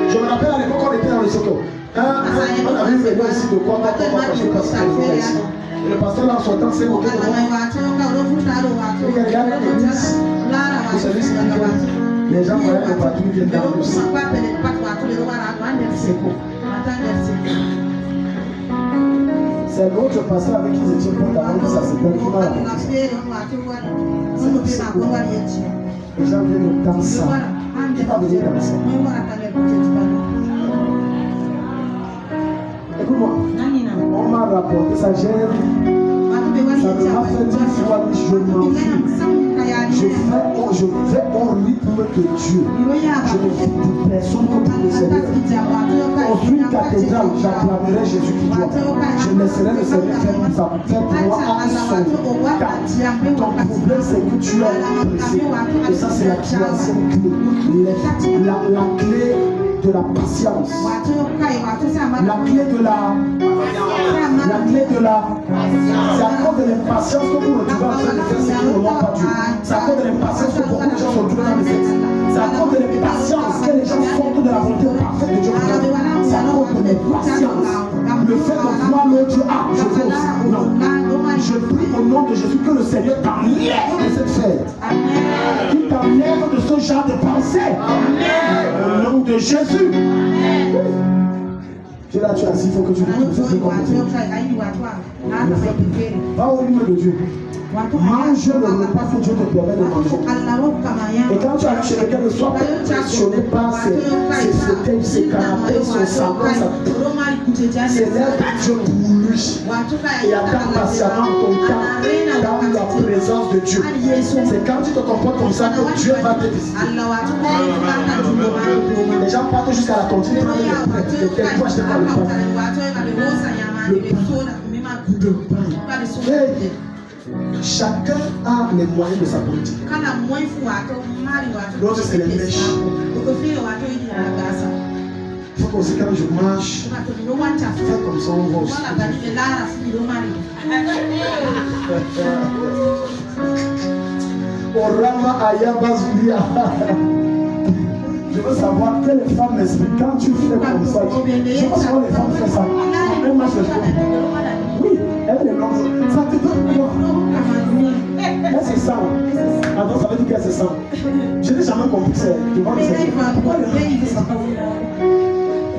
Je me rappelle à l'époque quand on était dans le Soto. On avait une réunion ici de quoi parce que le pasteur est ici. Et le pasteur là en son temps s'est moqué de moi. Il regarde l'église. Vous savez ce qu'il dit. Les gens voyaient le patron qui viennent dans le sang. C'est l'autre pasteur avec qui ils étaient potes avant que ça se perde. Les gens viennent danser. Qui va venir danser? Écoute-moi, on m'a rapporté ça, j'ai ri. Ça m'a fait 10 fois, je m'en fous. Je fais au rythme de Dieu. Je ne fais de personne que pour le Seigneur. Construire une cathédrale, j'acclamerai Jésus qui doit. Je laisserai le Seigneur faire pour moi à son temps. Ton problème, c'est que tu es pressé. Et ça, c'est la troisième clé. La clé de la patience. La clé de la c'est à cause de l'impatience que vous retrouvez en train de faire ce qui ne va pas Dieu. C'est à cause de l'impatience que beaucoup de gens sont trouvés dans les sectes. C'est à cause de l'impatience que les gens sortent de la volonté parfaite de Dieu. C'est à cause de l'impatience. Le fait de voir l'autre Dieu, je veux aussi. Non. Je prie au nom de Jésus que le Seigneur t'enlève de cette fête. Qu'il t'enlève de ce genre de pensée. Au nom de Jésus. Tu es là, tu es assis, il faut que tu le va au rythme de Dieu. Mange le repas que Dieu te permet de manger. Et quand tu arrives chez quelqu'un, ne sois pas impressionné par ses fauteuils, ses canapés, son salon, c'est l'air de Dieu pour lui. Et attends patiemment ton temps dans la présence de Dieu. C'est quand tu te comportes comme ça que Dieu va te visiter. Les gens partent jusqu'à la cantine pour les poches de pas le pain. Le pain. Hey. Chacun a les moyens de sa politique. L'autre, c'est les mèches. Il faut qu'aussi quand je marche, faire comme ça, on va aussi. Orama Ayabazulia. Je veux savoir quelle femme m'explique quand tu fais comme ça. Je pense que les femmes font ça. Elle marche le fond. Oui, elle est longue. Ça te donne quoi? Elle se sent. Attends, ça veut dire qu'elle se sent. Je n'ai jamais compris ça. Pourquoi elle fait ça?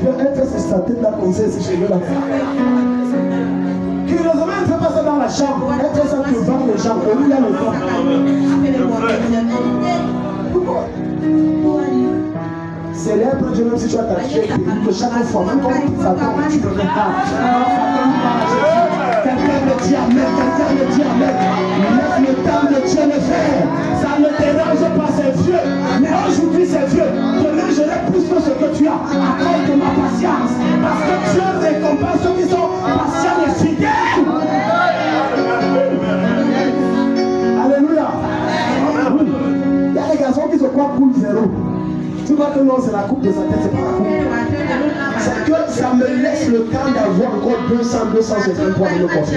Elle fait sa tête là comme ça, ses cheveux là. Curieusement, elle ne fait pas ça dans la chambre. Elle fait ça devant les gens. Et lui, il a le temps. Pourquoi? Célèbre Dieu même si tu as ta fille que chaque fois, même quand ça tombe, tu te regardes. Quelqu'un me dit Amen, quelqu'un me dit Amen. Laisse le temps de Dieu le faire. Ça ne dérange pas, c'est vieux. Mais aujourd'hui c'est vieux. Demain j'aurai plus que ce que tu as à cause de ma patience. Parce que Dieu récompense ceux qui sont patients et fidèles. Alléluia. Il y a des garçons qui se croient pour zéro. Tu vois que non, c'est la coupe de sa tête, c'est pas la coupe. C'est que ça me laisse le temps d'avoir encore 200 pour aller le porter.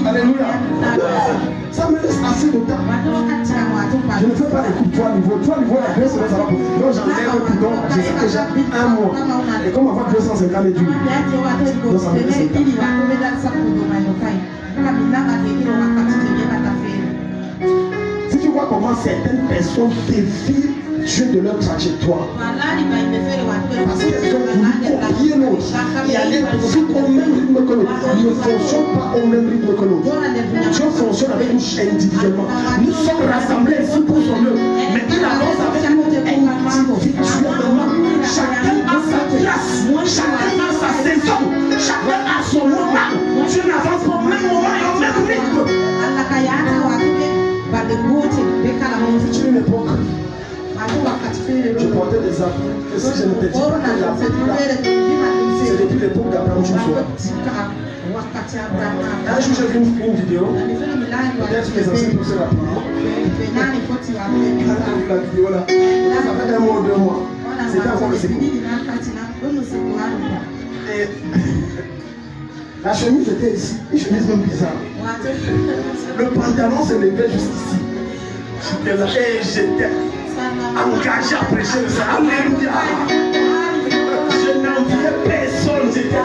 Alléluia. Ça me laisse assez de temps. Je ne fais pas les coupes 3 niveaux. 3 niveaux, la 2 semaines, ça va pour. Donc j'enlève un bidon, je sais que j'ai un mois. Et comme avoir 250 et du. Donc ça me laisse le temps. certaines personnes dévient Dieu de leur trajectoire. Parce qu'elles ont voulu copier l'autre et aller au même rythme que l'autre. Ils ne fonctionnent pas au même rythme que l'autre. Dieu fonctionne avec nous individuellement. Nous sommes rassemblés ici pour son œuvre. Mais il avance avec nous individuellement. Chacun a sa place. Chacun a sa saison. Chacun a son moment. Dieu n'avance pas au même moment et au même rythme. C'est une époque. Je portais des appuis que si je ne t'ai dit pas que l'appui là, c'est depuis l'époque d'Abraham Joshua. Un jour j'ai vu une vidéo, peut-être que les anciens peuvent se rappeler. Quand j'ai vu la vidéo là, ça fait un mois ou 2 mois. C'était avant le secours. Et la chemise était ici, une chemise même bizarre. Le pantalon se levait juste ici. J'étais là et j'étais engagé à prêcher le Seigneur. Alléluia. Je n'enviais personne. J'étais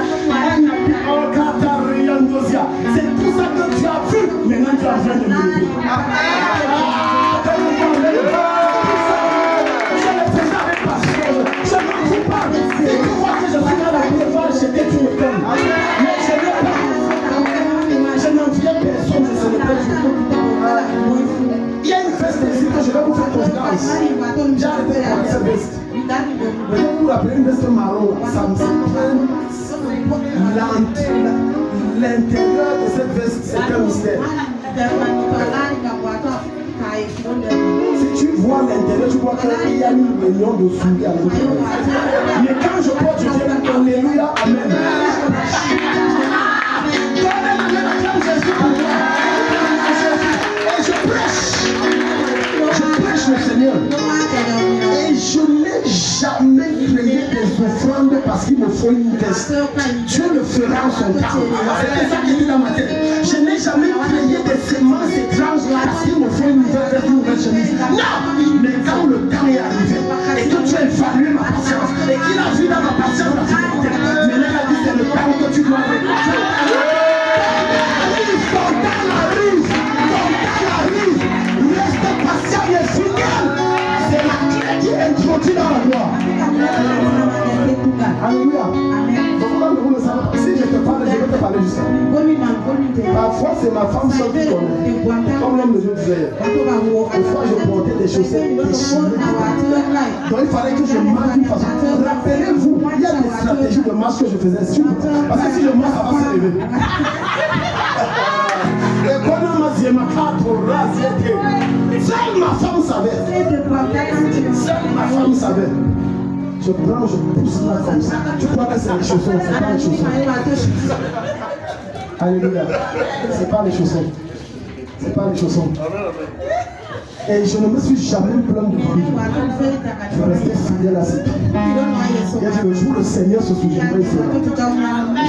en Catariandosia. C'est tout ça que tu as vu. Maintenant tu es en train de me lever. Je le faisais avec passion. Je n'en fous pas. Et tu vois que je suis dans la prévoir, j'étais tout le temps. Mais je n'ai pas. Je n'enviais personne. Je ne sais pas. Il y a une veste ici que je vais vous faire conférence. J'ai arrêté de prendre cette veste. Mais quand vous l'appelez une veste marron, ça me semble l'intérieur de cette veste, c'est un mystère. Si tu vois l'intérieur, tu vois qu'il y a une réunion de souris à l'intérieur. Mais quand je porte, je dis Alléluia, Amen. Je prêche le Seigneur. Et je n'ai jamais créé des offrandes parce qu'il me faut une veste. Dieu le fera en son temps. C'est ça qui est dans ma tête. Je n'ai jamais créé des semences étranges parce qu'il me faut une nouvelle veste, une nouvelle chemise. Non! Mais quand le temps est arrivé et que tu as évalué ma patience et qu'il a vu dans ma patience la fidélité, mais là il a dit c'est le temps que tu dois récolter. C'est la clé qui est introduite dans la gloire. Alléluia. Pourquoi vous ne savez pas? Si je te parle, je vais te parler juste ça. Parfois, c'est ma femme seule qui connaît. Comme l'homme de Dieu disait. Parfois, je portais des chaussettes déchirées. Donc, il fallait que je marche d'une façon. Rappelez-vous, il y a des stratégies de marche que je faisais. Parce que si je marche, ça va se lever. Seule ma femme savait. Seule ma femme savait. Je prends, je pousse là comme ça. Tu crois que c'est les chaussons, c'est pas les chaussons. Alléluia. C'est pas les chaussons. C'est pas les chaussons. Et je ne me suis jamais plaint de Dieu. Je restais fidèle à ses pieds. Il a dit le jour où le Seigneur se souviendra, il fera.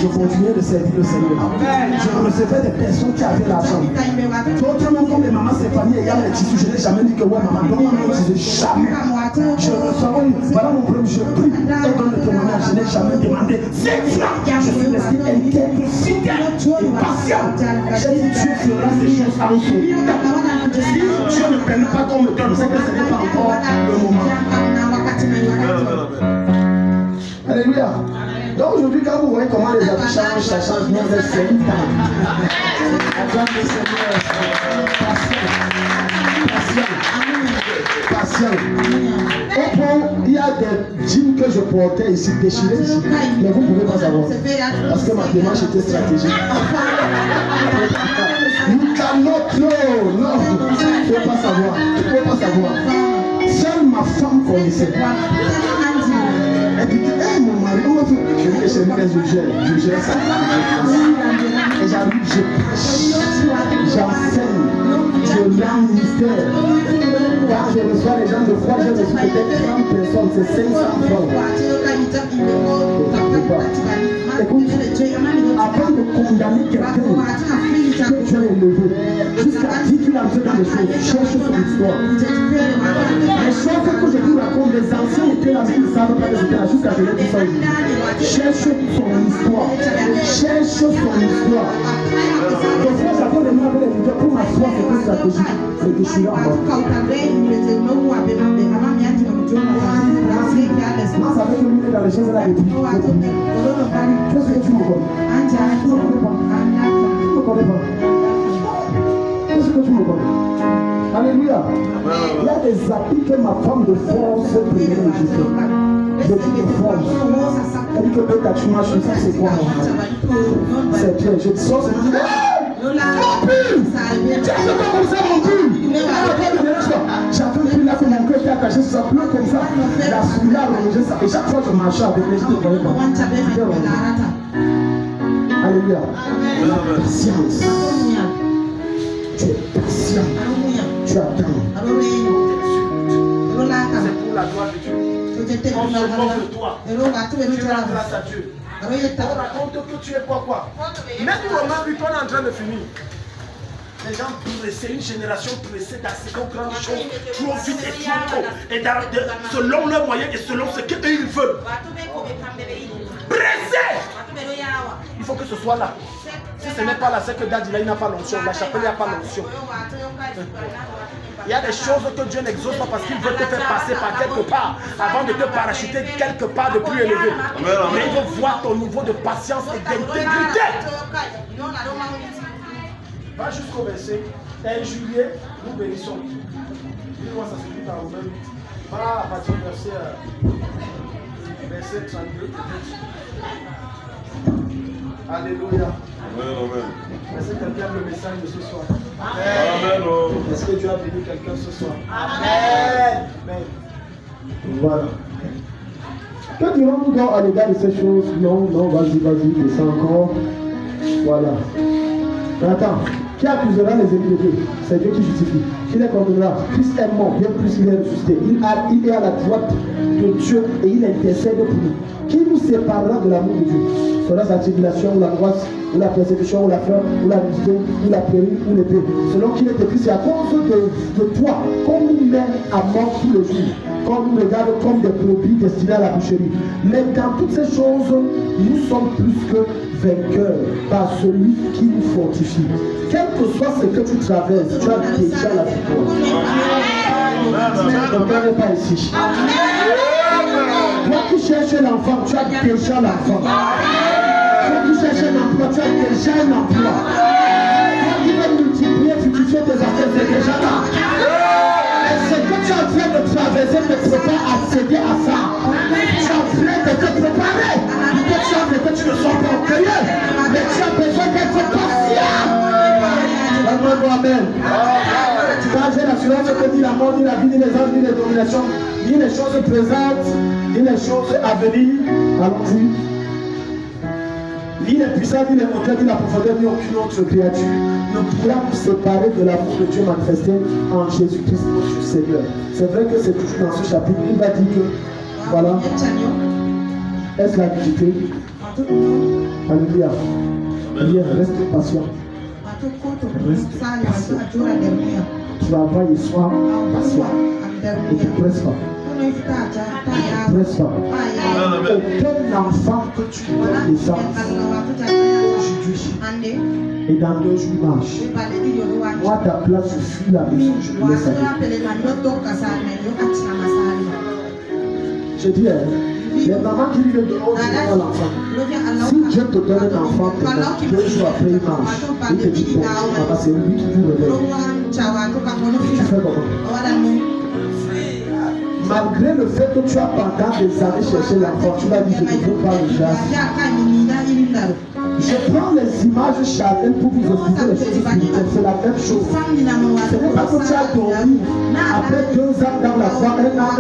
Je continuais de servir le Seigneur. Je recevais des personnes qui avaient l'argent. D'autres même comme les mamans Stéphanie ayant les tissus, je n'ai jamais dit que ouais maman, donne-moi mon tissu. Jamais. Je recevais, voilà mon problème, je prie et donne le témoignage. Je n'ai jamais demandé 5 francs. Je suis resté intègre, fidèle et patient. J'ai dit Dieu fera ces choses en son temps. Si Dieu ne permet pas qu'on me donne, c'est que ce n'est pas encore le moment. Alléluia. Donc aujourd'hui, quand vous voyez comment les habits changent, ça change, non, c'est une temps. Acclame le Seigneur. Patient. Au point, il y a des jeans que je portais ici, déchirés ici. Mais vous ne pouvez pas savoir. Parce que ma démarche était stratégique. You cannot know. Non, tu ne peux pas savoir. Tu ne peux pas savoir. Seule ma femme connaissait. Elle dit, hey, mon mari, on va faire. Je dis, je gère ça. Et j'arrive, je prêche. J'enseigne. Je lance ministère. Quand je reçois les gens de foi, je reçois peut-être 30 personnes, c'est 500 francs. Écoute, avant de condamner quelqu'un que tu as élevé, jusqu'à dire qu'il a fait dans les choses, cherche son histoire. Les choses que je vous raconte, les anciens étaient là, mais ils ne savent pas que c'était là, jusqu'à ce que je dis ça. Cherche son histoire. Cherche son histoire. Des fois, j'avais les mains avec les vidéos pour m'asseoir, c'est que stratégie, c'est d'échouer en mort. Moi, ça fait que lui est dans les choses là depuis. Qu'est-ce que tu me connais? Tu ne me connais pas. Tu ne me connais pas. Qu'est-ce que tu me connais? Alléluia. Il y a des habits que ma femme de force peut me résister. Des habits de force. Elle dit que peut-être tu m'as choisi, c'est quoi mon c'est bien. Je te sors, c'est dit, mon pull! Tu as fait comme ça, mon pull! J'avais pris là que mon cœur était attaché sur sa pleure comme ça. La souillée a rongé ça. Et chaque fois que je marchais avec les gens, je ne voyais pas. Alléluia. Patience. Tu es patient. Tu attends. C'est pour la gloire de Dieu. On se moque de toi. Tu rends grâce à Dieu. On raconte que tu es quoi. Même toi-même, lui, on est en train de finir. Les gens pressés, une génération pressée d'accepter grandes choses trop vite et trop tôt. Et selon leurs moyens et selon ce qu'eux ils veulent. Pressés! Il faut que ce soit là. Si ce n'est pas là, c'est que Daddy là, il n'a pas l'onction. La chapelle, il n'y a pas l'onction. Il y a des choses que Dieu n'exauce pas parce qu'il veut te faire passer par quelque part avant de te parachuter quelque part de plus élevé. Mais il veut voir ton niveau de patience et d'intégrité. Va jusqu'au verset. Et juillet, nous bénissons. Dis-moi, ça se dit dans Romains 8. Va à partir du verset 32. Alléluia. Est-ce que quelqu'un a le message de ce soir? Amen. Est-ce que Dieu a béni quelqu'un ce soir? Amen. Amen. Voilà. Que dirons-nous donc à l'égard de ces choses? Non, vas-y, descends encore. Voilà. Mais attends, qui accusera les ennemis de Dieu? C'est Dieu qui justifie. Qui les condamnera? Christ est mort, bien plus il est ressuscité. Il est à la droite de Dieu et il intercède pour nous. Qui nous séparera de l'amour de Dieu? Sera la tribulation ou l'angoisse, ou la persécution, ou la faim, ou la nudité, ou la péril, ou l'épée. Selon qu'il est écrit, c'est à cause de toi qu'on nous met à mort tous les jours, qu'on nous regarde comme des brebis destinées à la boucherie. Mais dans toutes ces choses, nous sommes plus que vainqueurs par celui qui nous fortifie. Quel que soit ce que tu traverses, tu as déjà la victoire. Donc, on n'est pas ici. Toi qui cherches l'enfant, tu as déjà l'enfant. Toi qui cherches un emploi, tu as déjà un emploi. Toi qui veux multiplier, fructifier tes affaires, c'est déjà là. Et ce que tu es en train de traverser ne peut pas accéder à ça. Tu es en train de te préparer. Tu as que tu ne sois pas orgueilleux, mais tu as besoin d'être patient. Amen. Quand j'ai l'assurance que ni la mort, ni la vie, ni les anges, ni les dominations, ni les choses présentes, ni les choses à venir, allons-y. Ni les puissants, ni les hauteurs, ni la profondeur, ni aucune autre créature ne pourra nous séparer de l'amour de Dieu manifesté en Jésus-Christ notre Seigneur. C'est vrai que c'est toujours dans ce chapitre, il va dire que, voilà, est-ce la vérité? Alléluia. Alléluia, reste patient. Reste patient. Travaille et sois patient. Et ne presse pas. Ne presse pas. Aucun enfant que tu donnes naissance aujourd'hui et dans 2 jours marche. Moi, ta place, je fuis la maison, je te laisse aller. Je dis, les mamans qui lui donnent à l'enfant. Si Dieu te donne un enfant, 2 jours après il marche, il te dit, bon, maman, c'est lui qui vous réveille. Tu fais comment? Malgré le fait que tu as pendant des années cherché l'enfant, tu vas dire, je ne veux pas le jazz. Je prends les images charnelles pour vous expliquer les choses spirituelles. C'est la même chose. Ce n'est pas que tu as dormi après 2 ans dans la foi, 1 an,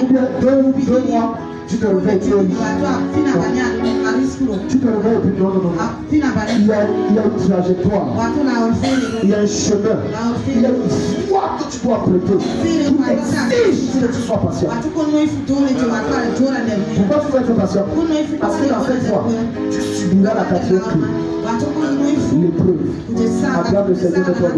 ou bien 2 mois. Tu te réveilles, tu te réveilles et puis non. Il y a une trajectoire, il y a un chemin, il y a une foi que tu dois prêter qui exige que tu sois patient. Pourquoi tu dois être patient? Parce que dans cette foi, tu subiras la 4e clé, l'épreuve. Acclame le Seigneur de toi.